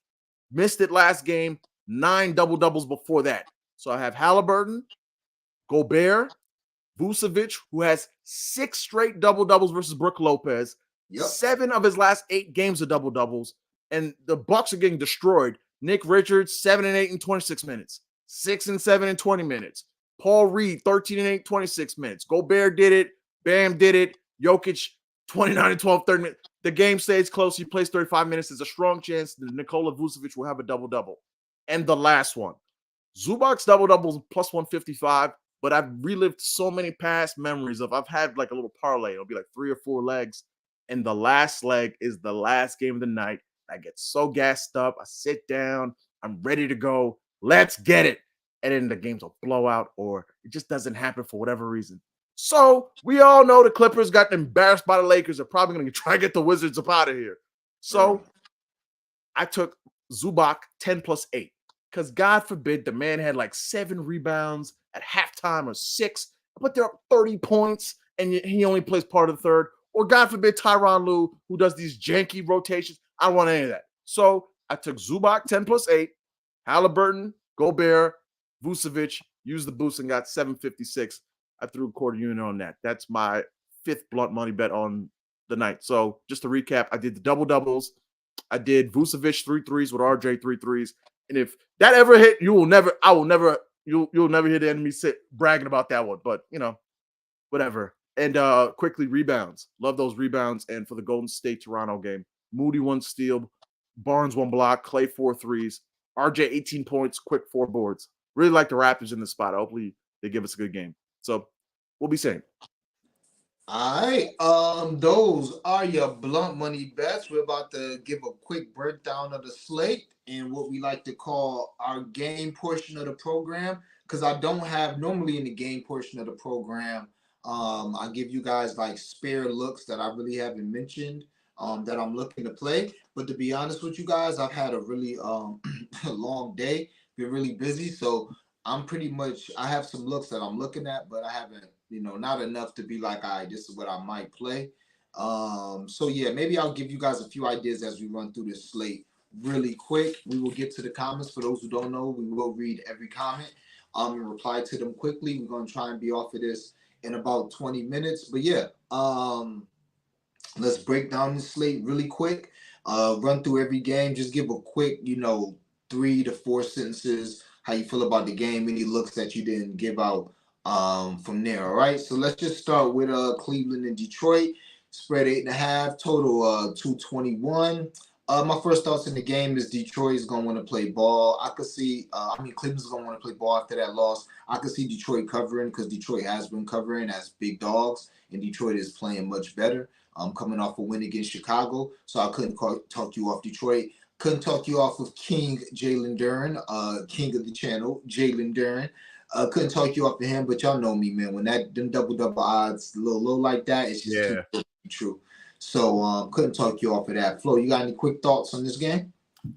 Missed it last game, 9 double-doubles before that. So I have Halliburton, Gobert, Vucevic, who has 6 straight double-doubles versus Brook Lopez. Yep. 7 of his last 8 games are double-doubles. And the Bucks are getting destroyed. Nick Richards, 7 and 8 in 26 minutes. 6 and 7 in 20 minutes. Paul Reed, 13 and 8, 26 minutes. Gobert did it. Bam did it. Jokic, 29 and 12, 30 minutes. The game stays close. He plays 35 minutes. There's a strong chance that Nikola Vucevic will have a double-double. And the last one, Zubac's double-doubles plus 155, but I've relived so many past memories of I've had like a little parlay. It'll be like 3 or 4 legs. And the last leg is the last game of the night. I get so gassed up. I sit down. I'm ready to go. Let's get it. And then the game's a blowout or it just doesn't happen for whatever reason. So we all know the Clippers got embarrassed by the Lakers. They're probably going to try to get the Wizards up out of here. So I took Zubac 10 plus 8 because God forbid the man had like 7 rebounds at halftime or 6, but they're up 30 points and he only plays part of the third. Or God forbid Tyronn Lue, who does these janky rotations. I don't want any of that. So I took Zubac 10 plus 8, Halliburton, Gobert, Vucevic, used the boost and got 756. I threw a quarter unit on that. That's my 5th blunt money bet on the night. So just to recap, I did the double-doubles. I did Vucevic 3 threes with RJ 3 threes. And if that ever hit, you'll never hear the enemy sit bragging about that one. But, whatever. And quickly rebounds. Love those rebounds. And for the Golden State Toronto game, Moody 1 steal, Barnes 1 block, Clay 4 threes, RJ 18 points, quick 4 boards. Really like the Raptors in the spot. Hopefully they give us a good game. So we'll be seeing. All right. Those are your blunt money bets. We're about to give a quick breakdown of the slate and what we like to call our game portion of the program. Because I don't have normally in the game portion of the program. I give you guys like spare looks that I really haven't mentioned. That I'm looking to play. But to be honest with you guys, I've had a really long day. Been really busy, so I'm pretty much I have some looks that I'm looking at, but I haven't, not enough to be like, all right, this is what I might play. So yeah, maybe I'll give you guys a few ideas as we run through this slate really quick. We will get to the comments. For those who don't know, we will read every comment and reply to them quickly. We're gonna try and be off of this in about 20 minutes. But yeah, let's break down the slate really quick. Run through every game. Just give a quick, 3 to 4 sentences. How you feel about the game? Any looks that you didn't give out from there. All right. So let's just start with Cleveland and Detroit. Spread 8.5. Total 221. My first thoughts in the game is Detroit is gonna want to play ball. I could see. Cleveland's gonna want to play ball after that loss. I could see Detroit covering because Detroit has been covering as big dogs, and Detroit is playing much better. Coming off a win against Chicago. So I couldn't talk you off Detroit. Couldn't talk you off of King Jalen Duren, king of the channel, Jalen Duren. Couldn't talk you off of him, but y'all know me, man. When them double odds a little low like that, it's just too good to be true. So couldn't talk you off of that. Flo, you got any quick thoughts on this game?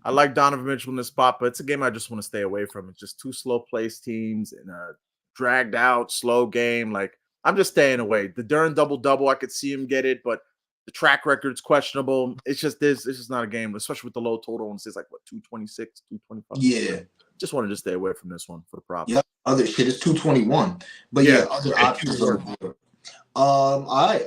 I like Donovan Mitchell in this spot, but it's a game I just want to stay away from. It's just two slow place teams and a dragged out, slow game. Like, I'm just staying away. The Duran double, I could see him get it, but the track record's questionable. It's just not a game, especially with the low total. And it's like, what, 226, 225? Yeah. Just wanted to stay away from this one for the props. Yep. Other shit is 221. But yeah, other options are there. All right.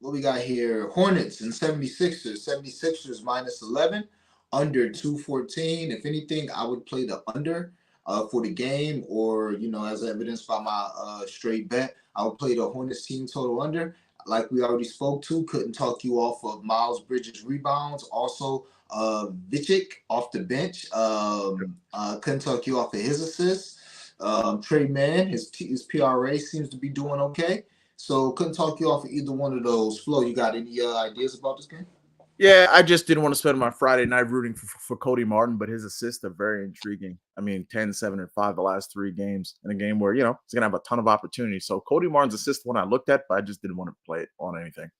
What we got here? Hornets and 76ers. 76ers minus 11, under 214. If anything, I would play the under for the game, or as evidenced by my straight bet, I would play the Hornets team total under. Like we already spoke to, couldn't talk you off of Miles Bridges rebounds. Also, Vicic off the bench. Couldn't talk you off of his assists. Trey Mann, his PRA seems to be doing okay. So couldn't talk you off of either one of those. Flo, you got any ideas about this game? Yeah, I just didn't want to spend my Friday night rooting for Cody Martin, but his assists are very intriguing. 10, 7, and 5 the last 3 games in a game where, he's going to have a ton of opportunities. So Cody Martin's assist one I looked at, but I just didn't want to play it on anything.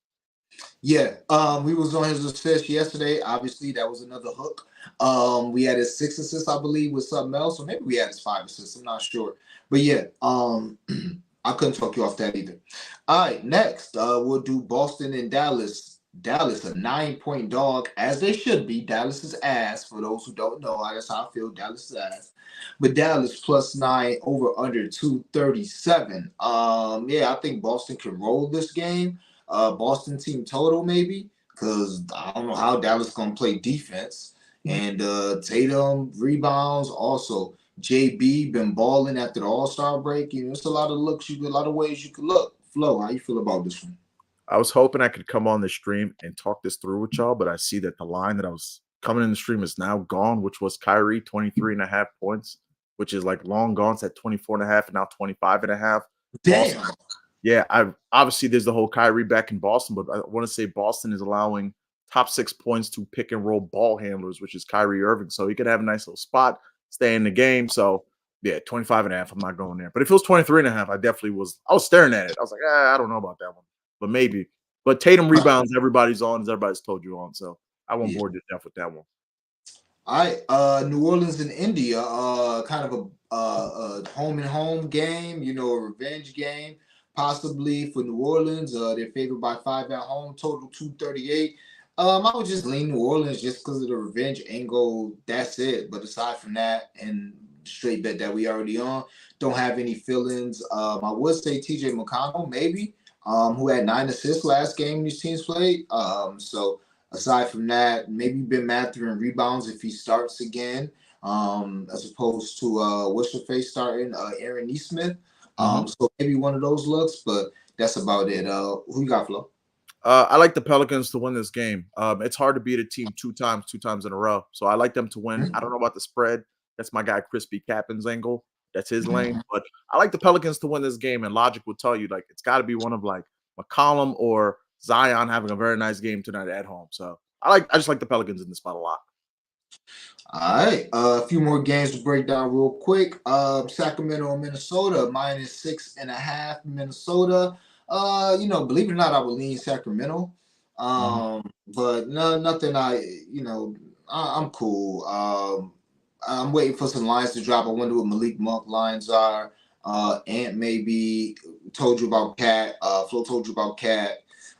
Yeah, we was on his assist yesterday. Obviously, that was another hook. We had his 6 assists, I believe, with something else, or maybe we had his 5 assists. I'm not sure, but yeah, I couldn't talk you off that either. All right, next, we'll do Boston and Dallas. Dallas, a 9-point dog, as they should be. Dallas is ass. For those who don't know, that's how I feel. Dallas is ass. But Dallas +9 over under 237. Yeah, I think Boston can roll this game. Boston team total maybe, because I don't know how Dallas gonna play defense. And Tatum rebounds also. JB been balling after the All-Star break. It's a lot of looks. A lot of ways you could look. Flo, how you feel about this one? I was hoping I could come on the stream and talk this through with y'all, but I see that the line that I was coming in the stream is now gone, which was Kyrie 23.5 points, which is like long gone. It's at 24.5 and now 25.5. Damn. Boston, yeah, obviously there's the whole Kyrie back in Boston, but I want to say Boston is allowing top 6 points to pick and roll ball handlers, which is Kyrie Irving. So he could have a nice little spot, stay in the game. So yeah, 25.5. I'm not going there. But if it was 23.5, I was staring at it. I was like, I don't know about that one. But maybe. But Tatum rebounds, everybody's on, as everybody's told you on. So I won't bore you to death with that one. All right, New Orleans and India, kind of a home and home game, a revenge game, possibly for New Orleans. They're favored by 5 at home, total 238. I would just lean New Orleans just because of the revenge angle. That's it. But aside from that, and straight bet that we already on, don't have any feelings. I would say TJ McConnell, maybe, who had 9 assists last game these teams played. So aside from that, maybe Ben Matthew and rebounds if he starts again, as opposed to what's your face starting, Aaron Nesmith. So maybe one of those looks, but that's about it. Who you got, Flo? I like the Pelicans to win this game. It's hard to beat a team two times in a row. So I like them to win. I don't know about the spread. That's my guy Crispy Cappen's angle. That's his lane. But I like the Pelicans to win this game. And logic would tell you, like, it's got to be one of like McCollum or Zion having a very nice game tonight at home. So I just like the Pelicans in this spot a lot. All right, a few more games to break down real quick. Sacramento and Minnesota -6.5. Minnesota. Believe it or not, I would lean Sacramento. But no, nothing. I'm cool. I'm waiting for some lines to drop. I wonder what Malik Monk lines are. Ant maybe told you about Cat. Flo told you about Cat.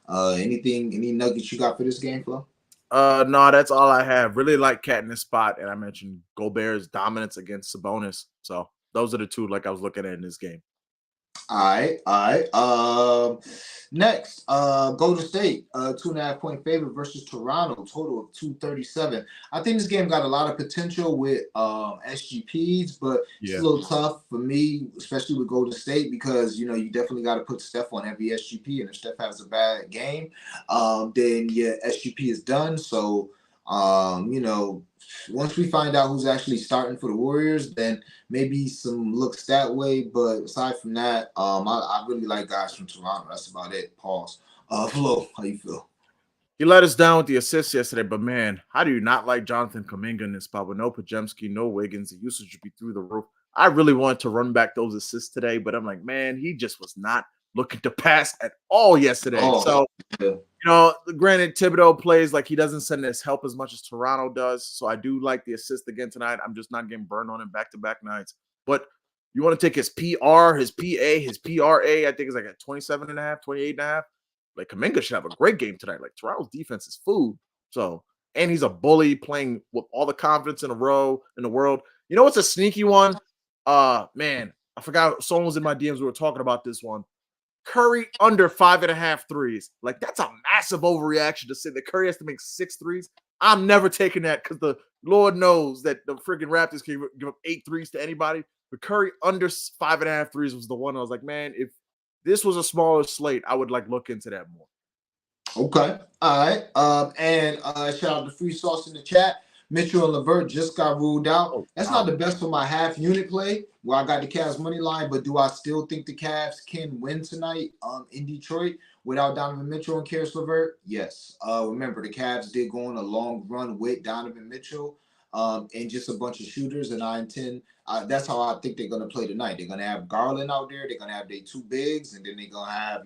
Any nuggets you got for this game, Flo? No, that's all I have. Really like Cat in this spot, and I mentioned Gobert's dominance against Sabonis. So those are the two I was looking at in this game. All right. Next, Golden State, 2.5-point favorite versus Toronto, total of 237. I think this game got a lot of potential with SGPs, but it's a little tough for me, especially with Golden State, because you definitely got to put Steph on every SGP, and if Steph has a bad game, then SGP is done. So once we find out who's actually starting for the Warriors, then maybe some looks that way. But aside from that, I really like guys from Toronto. That's about it. Pause. Flo, how you feel? He let us down with the assists yesterday, but man, how do you not like Jonathan Kuminga in this spot with no Pajemski, no Wiggins? The usage would be through the roof. I really wanted to run back those assists today, but I'm like, man, he just was not looking to pass at all yesterday. Granted, Thibodeau plays like he doesn't send his help as much as Toronto does. So I do like the assist again tonight. I'm just not getting burned on him back-to-back nights. But you want to take his PR, his PA, his PRA, I think it's like at 27.5, 28.5. Like Kuminga should have a great game tonight. Like Toronto's defense is food. So, and he's a bully playing with all the confidence in the world. You know what's a sneaky one? Man, I forgot someone was in my DMs. We were talking about this one. Curry under 5.5 threes. Like, that's a massive overreaction to say that Curry has to make 6 threes. I'm never taking that because the Lord knows that the freaking Raptors can give up 8 threes to anybody. But Curry under 5.5 threes was the one I was like, man, if this was a smaller slate, I would look into that more. Okay. All right. And shout out to Free Sauce in the chat. Mitchell and LeVert just got ruled out. That's not the best for my half unit play where I got the Cavs money line, but do I still think the Cavs can win tonight in Detroit without Donovan Mitchell and Karis LeVert? Yes. Remember, the Cavs did go on a long run with Donovan Mitchell and just a bunch of shooters, and I intend that's how I think they're going to play tonight. They're going to have Garland out there. They're going to have their 2 bigs, and then they're going to have,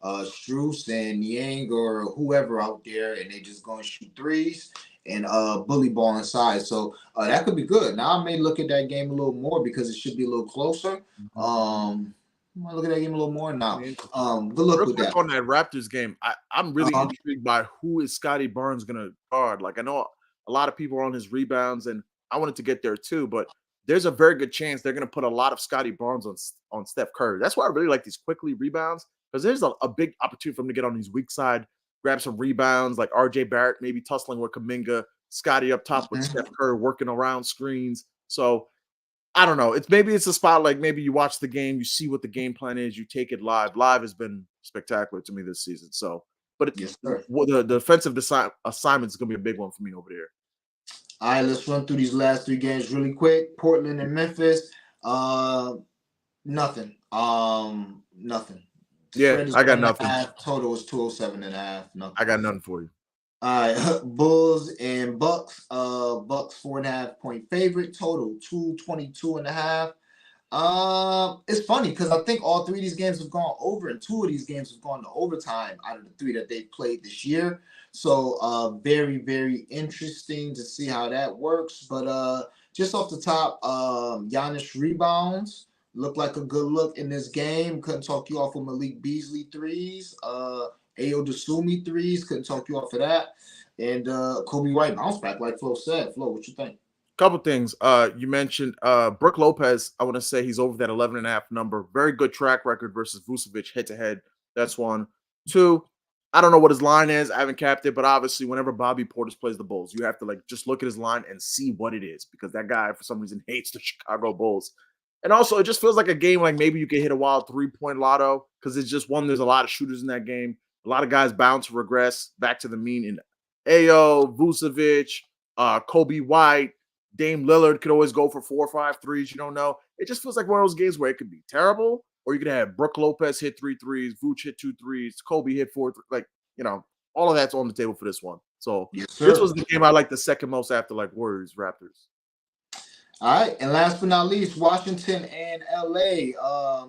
Strus and Yang or whoever out there, and they just going to shoot threes and bully ball inside. So that could be good. Now I may look at that game a little more because it should be a little closer. I might look at that game a little more now. Good luck Real with quick that. on that Raptors game, I'm really intrigued by who is Scotty Barnes going to guard. Like, I know a lot of people are on his rebounds, and I wanted to get there too, but there's a very good chance they're going to put a lot of Scotty Barnes on Steph Curry. That's why I really like these quickly rebounds, because there's a big opportunity for him to get on his weak side, grab some rebounds, like RJ Barrett maybe tussling with Kuminga, Scotty up top with Steph Curry working around screens. So I don't know. Maybe it's a spot like maybe you watch the game, you see what the game plan is, you take it live. Live has been spectacular to me this season. So, but the defensive assignment is going to be a big one for me over there. All right, let's run through these last 3 games really quick. Portland and Memphis. Nothing. Nothing. Yeah, I got nothing. Total is 207.5. Nothing. I got nothing for you. All right, Bulls and Bucks. Bucks 4.5-point favorite. Total 222.5. It's funny because I think all 3 of these games have gone over, and 2 of these games have gone to overtime out of the 3 that they've played this year. So very, very interesting to see how that works. But just off the top, Giannis rebounds looked like a good look in this game. Couldn't talk you off of Malik Beasley threes. Ayo Dasumi threes. Couldn't talk you off of that. And Kobe White bounce back, like Flo said. Flo, what you think? Couple things. You mentioned Brook Lopez. I want to say he's over that 11.5 number. Very good track record versus Vucevic head-to-head. That's 1. 2, I don't know what his line is. I haven't capped it, but obviously whenever Bobby Portis plays the Bulls, you have to just look at his line and see what it is, because that guy for some reason hates the Chicago Bulls. And also it just feels like a game like maybe you could hit a wild 3-point lotto, because it's just there's a lot of shooters in that game. A lot of guys bound to regress back to the mean in Ayo, Vucevic, Kobe White, Dame Lillard could always go for 4 or 5 threes. You don't know. It just feels like one of those games where it could be terrible, or you can have Brook Lopez hit 3 threes, Vooch hit 2 threes, Kobe hit 4 like, you know, all of that's on the table for this one. So yes, this was the game I like the second most after like Warriors, Raptors. All right, and last but not least, Washington and LA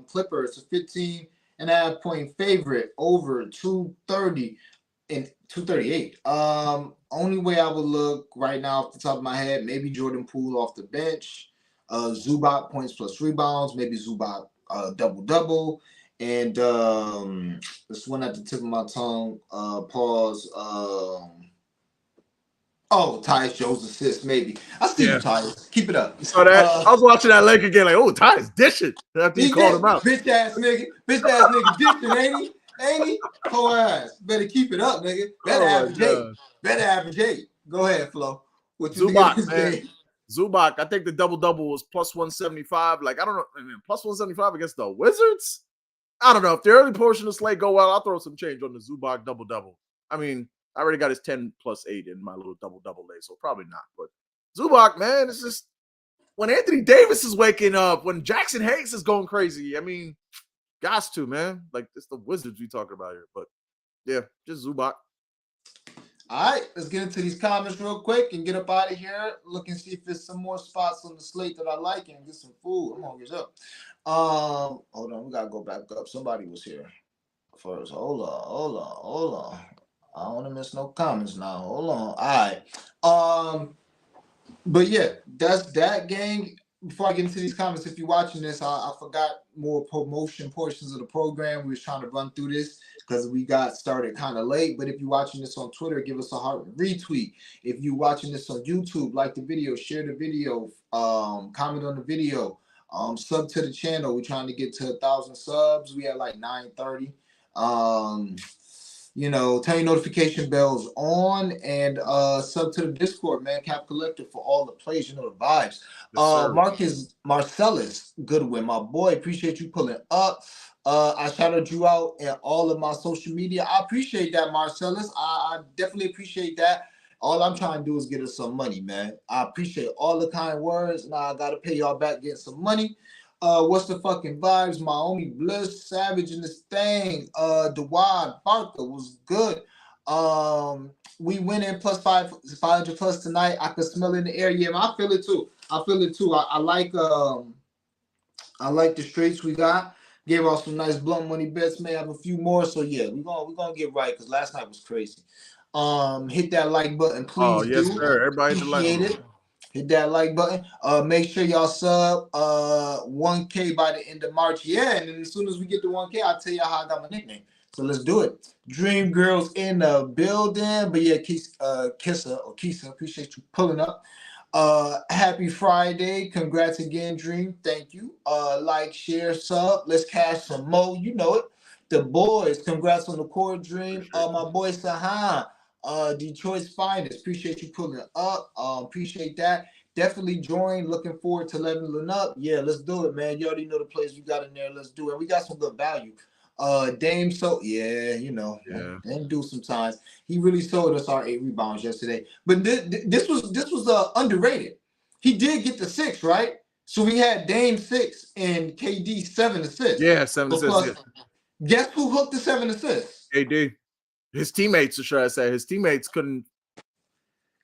Clippers, a 15.5 point favorite over 230 and 238. Only way I would look right now off the top of my head, maybe Jordan Poole off the bench, Zubac points plus rebounds, maybe Zubac double, and this one at the tip of my tongue. Pause. Oh, Tyus Jones assist, maybe. I see you, Tyus. Keep it up. So that I was watching that Laker game, like, oh, Tyus dishing after he called him out. Bitch ass nigga dishing, ain't he? Ain't he? Poor ass. Better keep it up, nigga. Better average 8. Better average 8. Go ahead, Flo. What you Zubac, think of this game? Zubac, I think the double-double was plus 175. Like, I don't know, plus 175 against the Wizards? I don't know. If the early portion of the slate go well, I'll throw some change on the Zubac double-double. I mean, I already got his 10 plus 8 in my little double-double lay, so probably not. But Zubac, man, it's just when Anthony Davis is waking up, when Jackson Hayes is going crazy, I mean, gots to, man. Like, it's the Wizards we talking about here. But, yeah, just Zubac. All right, let's get into these comments real quick and get up out of here. Look and see if there's some more spots on the slate that I like and get some food. I'm hungry as up. Hold on, we gotta go back up. Somebody was here first. Hold on. I don't want to miss no comments now. Hold on. All right. But yeah, that's that game. Before I get into these comments, if you're watching this, I forgot more promotion portions of the program. We was trying to run through this because we got started kind of late. But if you're watching this on Twitter, give us a heart retweet. If you're watching this on YouTube, like the video, share the video, comment on the video, sub to the channel. We're trying to get to 1,000 subs. We had like 930. Turn your notification bells on and sub to the Discord, man. Cap Collector for all the plays, the vibes. Marcus Marcellus Goodwin, my boy, appreciate you pulling up. I shouted you out in all of my social media. I appreciate that, Marcellus. I definitely appreciate that. All I'm trying to do is get us some money, man. I appreciate all the kind words. Now I gotta pay y'all back, get some money. What's the fucking vibes? Maomi Bliss, Savage in this thing. Dewad Barker was good. We went in plus 500 plus tonight. I could smell it in the air. Yeah, man, I feel it too. I like the streets we got. Gave off some nice blunt money bets. May have a few more. So yeah, we're gonna get right because last night was crazy. Hit that like button, please. Oh, yes, sir. Everybody appreciate it. Hit that like button. Make sure y'all sub 1K by the end of March. Yeah, and then as soon as we get to 1K, I'll tell y'all how I got my nickname. So let's do it. Dream Girls in the building. But yeah, Kisa, appreciate you pulling up. Happy Friday. Congrats again, Dream. Thank you. Like, share, sub. Let's cash some more. You know it. The boys, congrats on the core, Dream. My boy Sahan. Detroit's finest. Appreciate you pulling up. Appreciate that. Definitely join. Looking forward to leveling up. Yeah, let's do it, man. You already know the plays we got in there. Let's do it. We got some good value. Dame, Dame do sometimes. He really sold us our 8 rebounds yesterday. But this was underrated. He did get the 6, right? So we had Dame 6 and KD 7 assists. Yeah, 7 assists. Guess who hooked the 7 assists? KD. His teammates, or should I say, his teammates couldn't.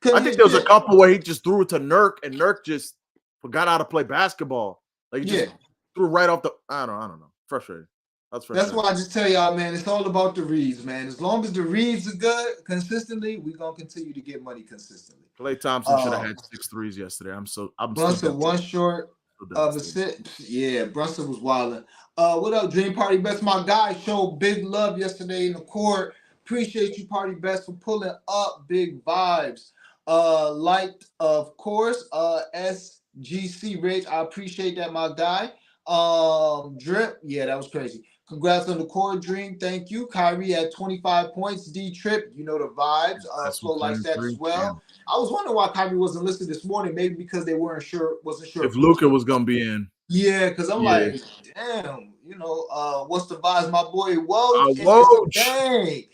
I think there was a couple where he just threw it to Nurk, and Nurk just forgot how to play basketball. Like, he just threw right off the. I don't know. Frustrating. That's why I just tell y'all, man, it's all about the reads, man. As long as the reads are good consistently, we're gonna continue to get money consistently. Klay Thompson should have had 6 threes yesterday. I'm Brunson one short of a sit. Yeah, Brunson was wilding. What up, Dream Party Best? My guy showed big love yesterday in the court. Appreciate you, Party Best, for pulling up. Big vibes. Liked, of course. SGC Rich, I appreciate that, my guy. Drip, yeah, that was crazy. Congrats on the core, Dream. Thank you. Kyrie at 25 points. D-Trip, you know the vibes. Flo likes that as well. Yeah. I was wondering why Kyrie wasn't listed this morning. Maybe because they wasn't sure if Luka was gonna be in. Yeah, because I'm like, damn, what's the vibes, my boy? Whoa, dang.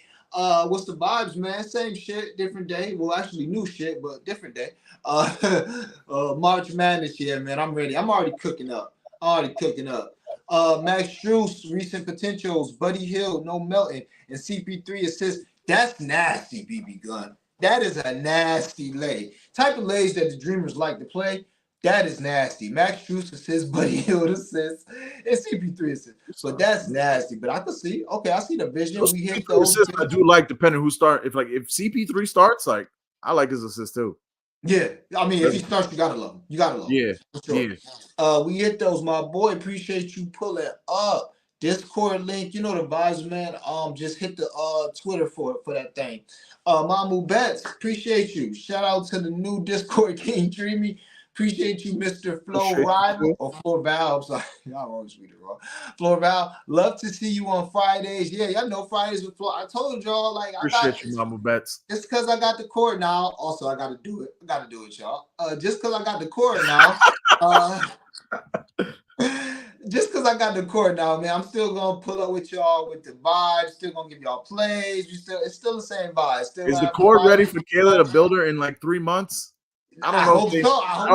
What's the vibes, man? Same shit, different day. Well, actually new shit, but different day. March Madness, yeah, man. I'm ready. I'm already cooking up. Max Strus, recent potentials, Buddy Hill, no Melton, and CP3 assists. That's nasty, BB Gun. That is a nasty lay. Type of lays that the Dreamers like to play. That is nasty. Max Strus assists, Buddy Hill assists, and CP3 assists. But that's nasty. But I can see. Okay, I see the vision. Those We hit CP3 those. assists, I do like, depending who start. If CP3 starts, like I like his assist too. Yeah, I mean, if he starts, you gotta love him. You gotta love him. Yeah, For sure. yeah. We hit those, my boy. Appreciate you pulling up. Discord link, you know the vibes, man. Just hit the Twitter for that thing. Mamu Betts, appreciate you. Shout out to the new Discord King Dreamy. Appreciate you, Mr. Flo Rival or Flo Val. I'm sorry, y'all always read it wrong. Flo Val, love to see you on Fridays. Yeah, y'all know Fridays with Flo. I told y'all, like, Appreciate you, Mamu Betts. Just because I got the cord now. Also, I got to do it. I got to do it, y'all. Just because I got the cord now. Just because I got the cord now, man, I'm still gonna pull up with y'all with the vibes. Still gonna give y'all plays. It's still the same vibe. Is the cord ready for Kayla to build her in like 3 months? I don't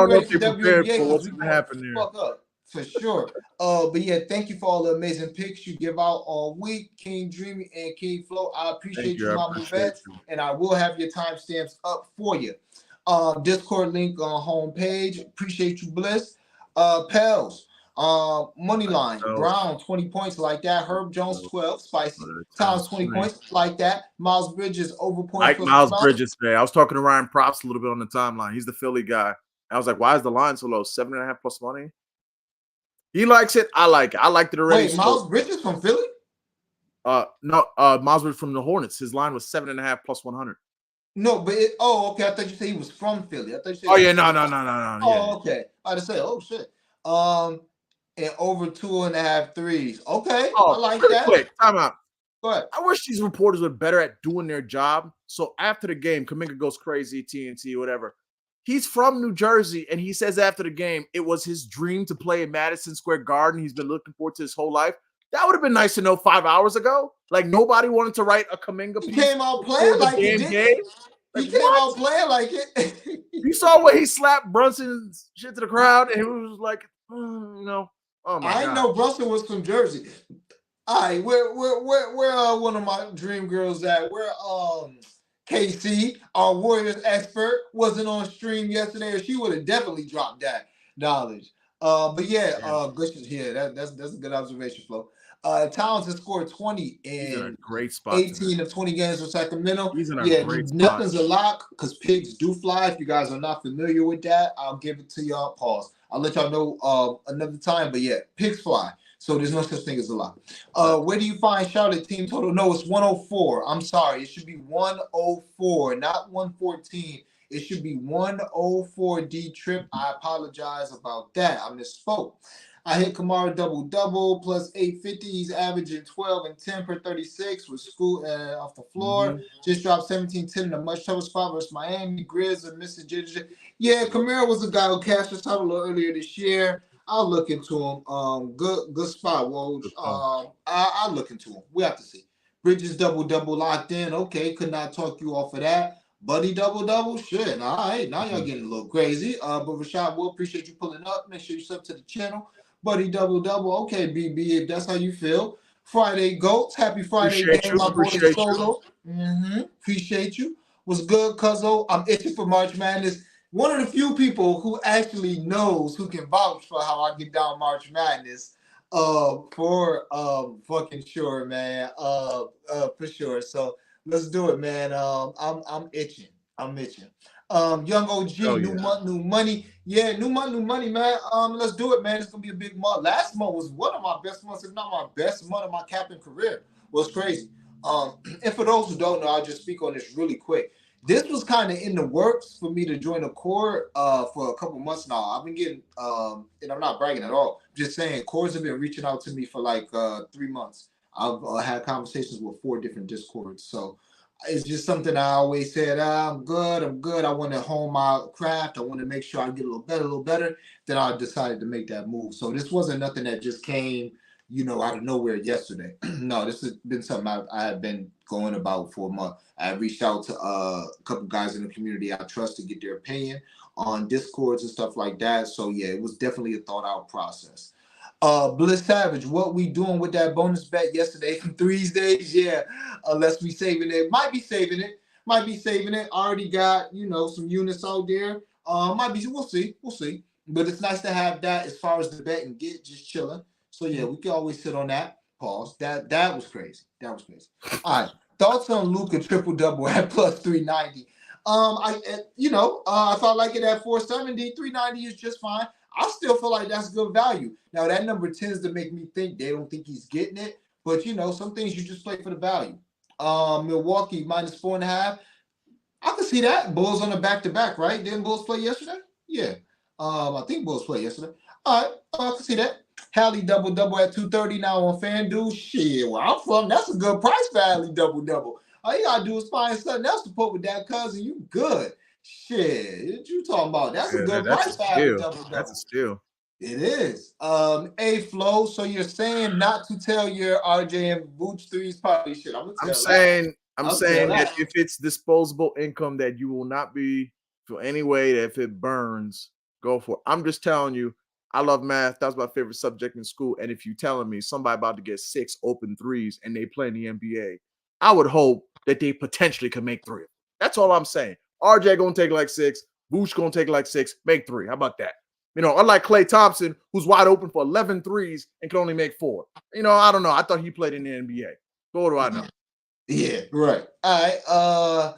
know if they prepared for what's going to happen there. Fuck up, for sure. But yeah, thank you for all the amazing picks you give out all week, King Dreamy and King Flo. I appreciate you, Mama Vets, and I will have your timestamps up for you. Discord link on homepage. Appreciate you, Bliss. Pels. Money line, Brown 20 points like that. Herb Jones 12, spicy. Towns 20 points like that. Miles Bridges over points. Like Miles Bridges today. I was talking to Ryan Props a little bit on the timeline. He's the Philly guy. I was like, why is the line so low? 7.5 plus money. He likes it. I like it. I liked it already. Wait, Miles Bridges from Philly? No, Miles Bridges from the Hornets. His line was 7.5 plus 100. No, but okay. I thought you said he was from Philly. I thought you said. Oh yeah, no. Oh, okay. I had to say, oh shit. And over 2.5 threes. Okay, I like that. Quick, time out. Go ahead. I wish these reporters were better at doing their job. So after the game, Kuminga goes crazy, TNT, whatever. He's from New Jersey, and he says after the game, it was his dream to play in Madison Square Garden. He's been looking forward to his whole life. That would have been nice to know 5 hours ago. Like, nobody wanted to write a Kuminga piece. He came out playing like it did. He came out playing like it. You saw when he slapped Brunson's shit to the crowd, and it was like, you know. Oh my God. Know Brunson was from Jersey. All right, where one of my dream girls at? Where KC, our Warriors expert, wasn't on stream yesterday, or she would have definitely dropped that knowledge. But yeah, that's a good observation, Flo. Towns has scored 20 in great spot 18 of 20 games for Sacramento. He's in a great spot. Nothing's a lock because pigs do fly. If you guys are not familiar with that, I'll give it to y'all. Pause. I'll let y'all know another time. But yeah, pigs fly. So there's no such thing as a lock. Where do you find Charlotte team total? No, it's 104. I'm sorry. It should be 104, not 114. It should be 104 D trip. I apologize about that. I misspoke. I hit Kamara double plus 850. He's averaging 12 and 10 per 36 with school off the floor. Mm-hmm. Just dropped 17-10 in a much tougher spot versus Miami. Grizz and Mr. Ginger. Yeah, Kamara was a guy who cashed his title earlier this year. I'll look into him. Good spot, Woj. I'll look into him. We have to see. Bridges double locked in. Okay, could not talk you off of that. Buddy double. Shit. All right. Now y'all getting a little crazy. But Rashad, we'll appreciate you pulling up. Make sure you sub to the channel. Buddy double. Okay, BB, if that's how you feel. Friday Goats. Happy Friday, game, my boy Solo. Appreciate you. What's good, Cuzzo? I'm itching for March Madness. One of the few people who actually knows, who can vouch for how I get down March Madness. For fucking sure, man. For sure. So let's do it, man. I'm itching. Young OG, new month, new money. Yeah, new money, man. Let's do it, man. It's gonna be a big month. Last month was one of my best months, if not my best month of my captain career. It was crazy. And for those who don't know, I'll just speak on this really quick. This was kind of in the works for me to join a core for a couple months now. I've been getting, and I'm not bragging at all. I'm just saying, cores have been reaching out to me for like 3 months. I've had conversations with 4 different Discords. So it's just something I always said, I'm good. I want to hone my craft. I want to make sure I get a little better. Then I decided to make that move. So this wasn't nothing that just came, out of nowhere yesterday. No, this has been something I have been going about for a month. I reached out to a couple guys in the community I trust to get their opinion on Discords and stuff like that. So yeah, it was definitely a thought out process. Bliss Savage, what we doing with that bonus bet yesterday from threes days? Yeah, unless we saving it. Might be saving it. Might be saving it. Already got, some units out there. Might be, we'll see. We'll see. But it's nice to have that as far as the bet and get just chilling. So yeah, we can always sit on that. Pause. That was crazy. That was crazy. All right. Thoughts on Luka triple double at plus 390. I thought like it at 470. 390 is just fine. I still feel like that's good value. Now that number tends to make me think they don't think he's getting it, but some things you just play for the value. Milwaukee minus 4.5. I can see that. Bulls on a back-to-back, right? Didn't Bulls play yesterday? Yeah. I think Bulls played yesterday. All right, I can see that. Hallie double-double at 230 now on FanDuel. Shit, where I'm from, that's a good price for Hallie double-double. All you gotta do is find something else to put with that cousin. You good. Shit, what you talking about? That's a good price for Hallie double-double. That's a steal. It is. Flow. So you're saying not to tell your RJ and Vooch threes party shit. I'm saying that if it's disposable income that you will not be feel any way that if it burns, go for it. I'm just telling you, I love math. That was my favorite subject in school. And if you telling me somebody about to get 6 open threes and they play in the NBA, I would hope that they potentially can make 3. That's all I'm saying. RJ gonna take like 6, Vooch gonna take like 6, make 3. How about that? Unlike Klay Thompson, who's wide open for 11 threes and can only make 4. I don't know. I thought he played in the NBA. What do I know? Yeah, right. All right.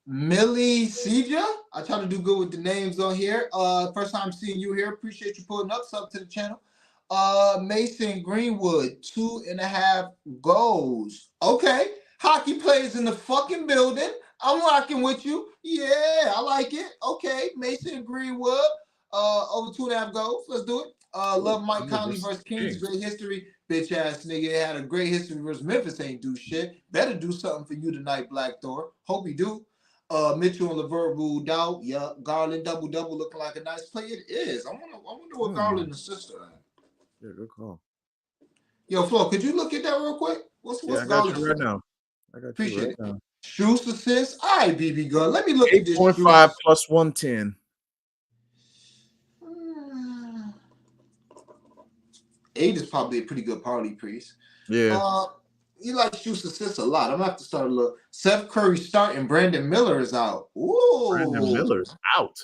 Millie Seja. I try to do good with the names on here. First time seeing you here. Appreciate you pulling up. Sub to the channel. Mason Greenwood, 2.5 goals. Okay. Hockey players in the fucking building. I'm rocking with you. Yeah, I like it. Okay. Mason Greenwood. Over 2.5 goals. Let's do it. Love Mike Conley versus Kings. Great history. Bitch ass nigga had a great history versus Memphis. Ain't do shit. Better do something for you tonight, Black Thor. Hope he do. Mitchell and LeVert ruled out. Yeah, Garland double looking like a nice play. It is. I wonder what Garland assist are. Yeah, good call. Yo, Flo, could you look at that real quick? What's I got you right now. I got Appreciate you right it. now. Shoes assist. All right, BB girl. Let me look at this. 8.5 plus 110. 8 is probably a pretty good party priest. Yeah. You like Shoes assists a lot. I'm gonna have to start a look. Seth Curry starting. Brandon Miller is out. Ooh. Brandon Miller's out.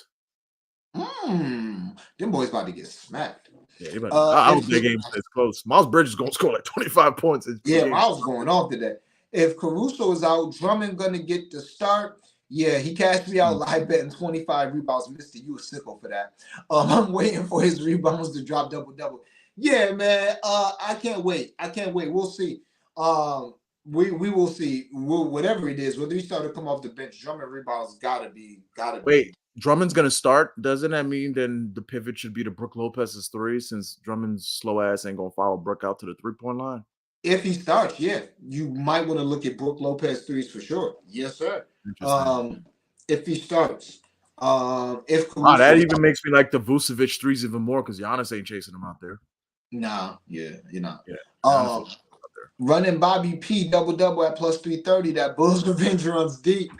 Them boys about to get smacked. Yeah, I hope that game stays close. Miles Bridges is gonna score like 25 points. Miles going off today. If Caruso is out, Drummond gonna get the start. Yeah, he cashed me out live betting 25 rebounds. Mister, you a sicko for that. I'm waiting for his rebounds to drop double. Yeah, man. I can't wait. We'll see. We will see. Whatever it is, whether he started to come off the bench, Drummond rebounds gotta be. Wait, Drummond's gonna start. Doesn't that mean then the pivot should be to Brook Lopez's 3 since Drummond's slow ass ain't gonna follow Brook out to the 3-point line? If he starts, yeah, you might want to look at Brook Lopez 3s for sure. Yes, sir. If he starts, if Caruso, that even makes me like the Vucevic 3s even more because Giannis ain't chasing him out there. Nah, yeah, you're not. Yeah. Running Bobby P double at plus 330. That Bulls revenge runs deep.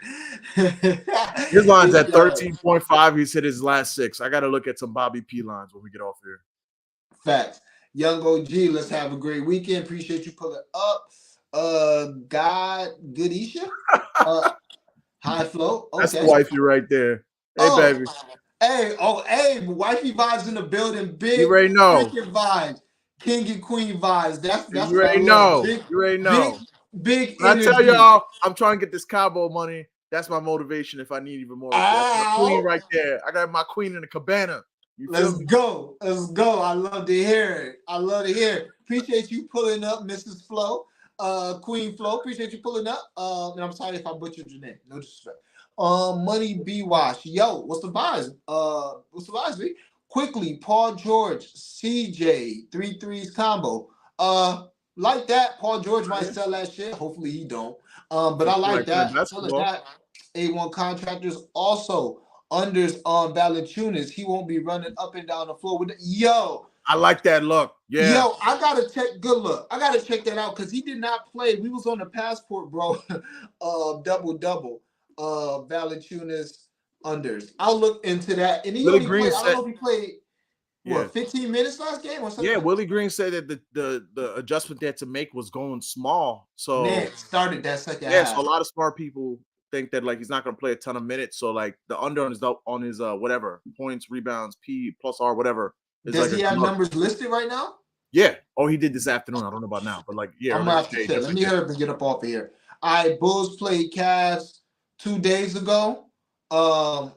His line's at 13.5. He's hit his last 6. I got to look at some Bobby P lines when we get off here. Facts. Young OG, let's have a great weekend. Appreciate you pulling up. Goodisha. High flow. Okay. That's the wifey right there. Hey, baby. Hey, wifey vibes in the building. Big you already know. Freaking vibes. King and queen vibes. That's you already know. You already know. Big when I tell y'all, I'm trying to get this Cabo money. That's my motivation if I need even more. That's my queen right there. I got my queen in the cabana. Let's go. I love to hear it. Appreciate you pulling up, Mrs. Flo. Queen Flo, appreciate you pulling up. And I'm sorry if I butchered your name. No disrespect. Money B Wash. Yo, what's the vibes? B? Quickly, Paul George, CJ, 3-3s combo. Like that. Paul George might sell that shit. Hopefully he don't. But I like that. A1 contractors also. Unders on Valanciunas, he won't be running up and down the floor with I like that look. Yeah. Yo, I gotta check. Good look. I gotta check that out because he did not play. We was on the passport, bro. Double. Valanciunas unders. I'll look into that. And he only played. I don't know if he played. What, 15 minutes last game or something? Yeah, Willie Green said that the adjustment they had to make was going small. So man, started that second yeah, half. so a lot of smart people think that like he's not gonna play a ton of minutes. So like the under on his whatever points, rebounds, P plus R, whatever. Does he have numbers listed right now? Yeah. Oh, he did this afternoon. I don't know about now, but like yeah, I'm gonna have to check. Let me hurry up and get up off of here. All right, Bulls played Cavs 2 days ago. 2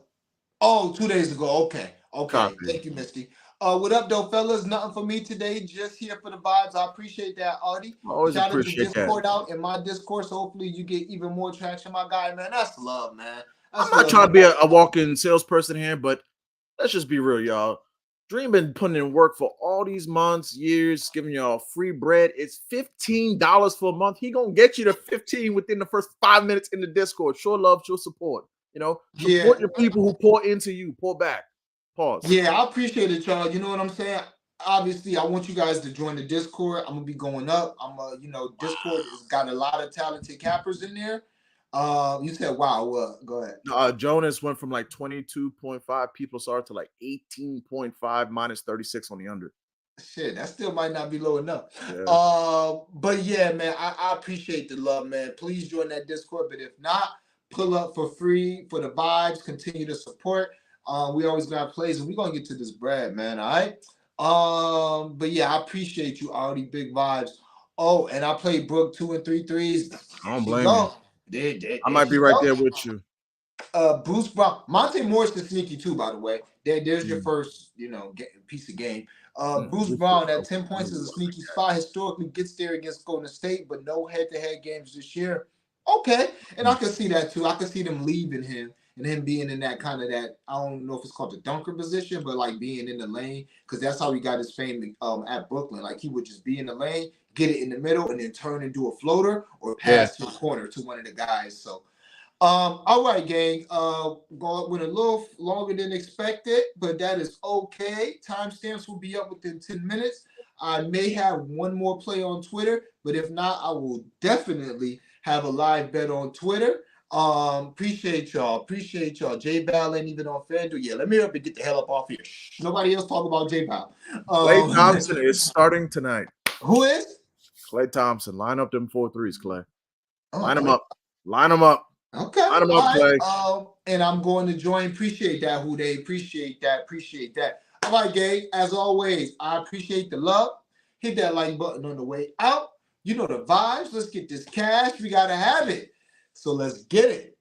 days ago. Okay. Copy. Thank you, Misty. What up, though, fellas? Nothing for me today. Just here for the vibes. I appreciate that, Artie. Always Shout out to appreciate Discord that. out in my Discord. So hopefully you get even more traction, my guy, man. That's love, man. I'm not trying to be a walking salesperson here, but let's just be real, y'all. Dream been putting in work for all these months, years, giving y'all free bread. It's $15 for a month. He gonna get you to 15 within the first 5 minutes in the Discord. Show love, show support. You know, support your people who pour into you. Pour back. Pause. Yeah, I appreciate it, y'all. You know what I'm saying? Obviously, I want you guys to join the Discord. I'm gonna be going up. Discord has got a lot of talented cappers in there. You said, wow, what? Go ahead. Jonas went from like 22.5 people saw to like 18.5 minus 36 on the under. Shit, that still might not be low enough. Yeah. But yeah, man, I appreciate the love, man. Please join that Discord. But if not, pull up for free for the vibes. Continue to support. We always got plays, and we're gonna get to this bread, man. All right. But yeah, I appreciate you, already big vibes. Oh, and I played Brooke 2 and 3 threes. I don't blame you. I might be right there with you. Bruce Brown, Monte Morris is sneaky too, by the way. There's your first, piece of game. Bruce Brown at 10 points is a sneaky spot. Historically gets there against Golden State, but no head-to-head games this year. Okay, and I can see that too. I can see them leaving him and him being in that kind of that, I don't know if it's called the dunker position, but like being in the lane, because that's how he got his fame at Brooklyn. Like he would just be in the lane, get it in the middle, and then turn and do a floater or pass to the corner to one of the guys. So all right, gang. Went a little longer than expected, but that is okay. Timestamps will be up within 10 minutes. I may have one more play on Twitter, but if not, I will definitely have a live bet on Twitter. Appreciate y'all. J Bal ain't even on FanDuel. Yeah, let me up and get the hell up off here. Shh, nobody else talk about J Bal. Klay Thompson is starting tonight. Who is? Klay Thompson. Line up them 4 threes, Klay. Line them up. Okay. Line them up, Klay. And I'm going to join. Appreciate that, Houday. Appreciate that. All right, gang. As always, I appreciate the love. Hit that like button on the way out. You know the vibes. Let's get this cash. We got to have it. So let's get it.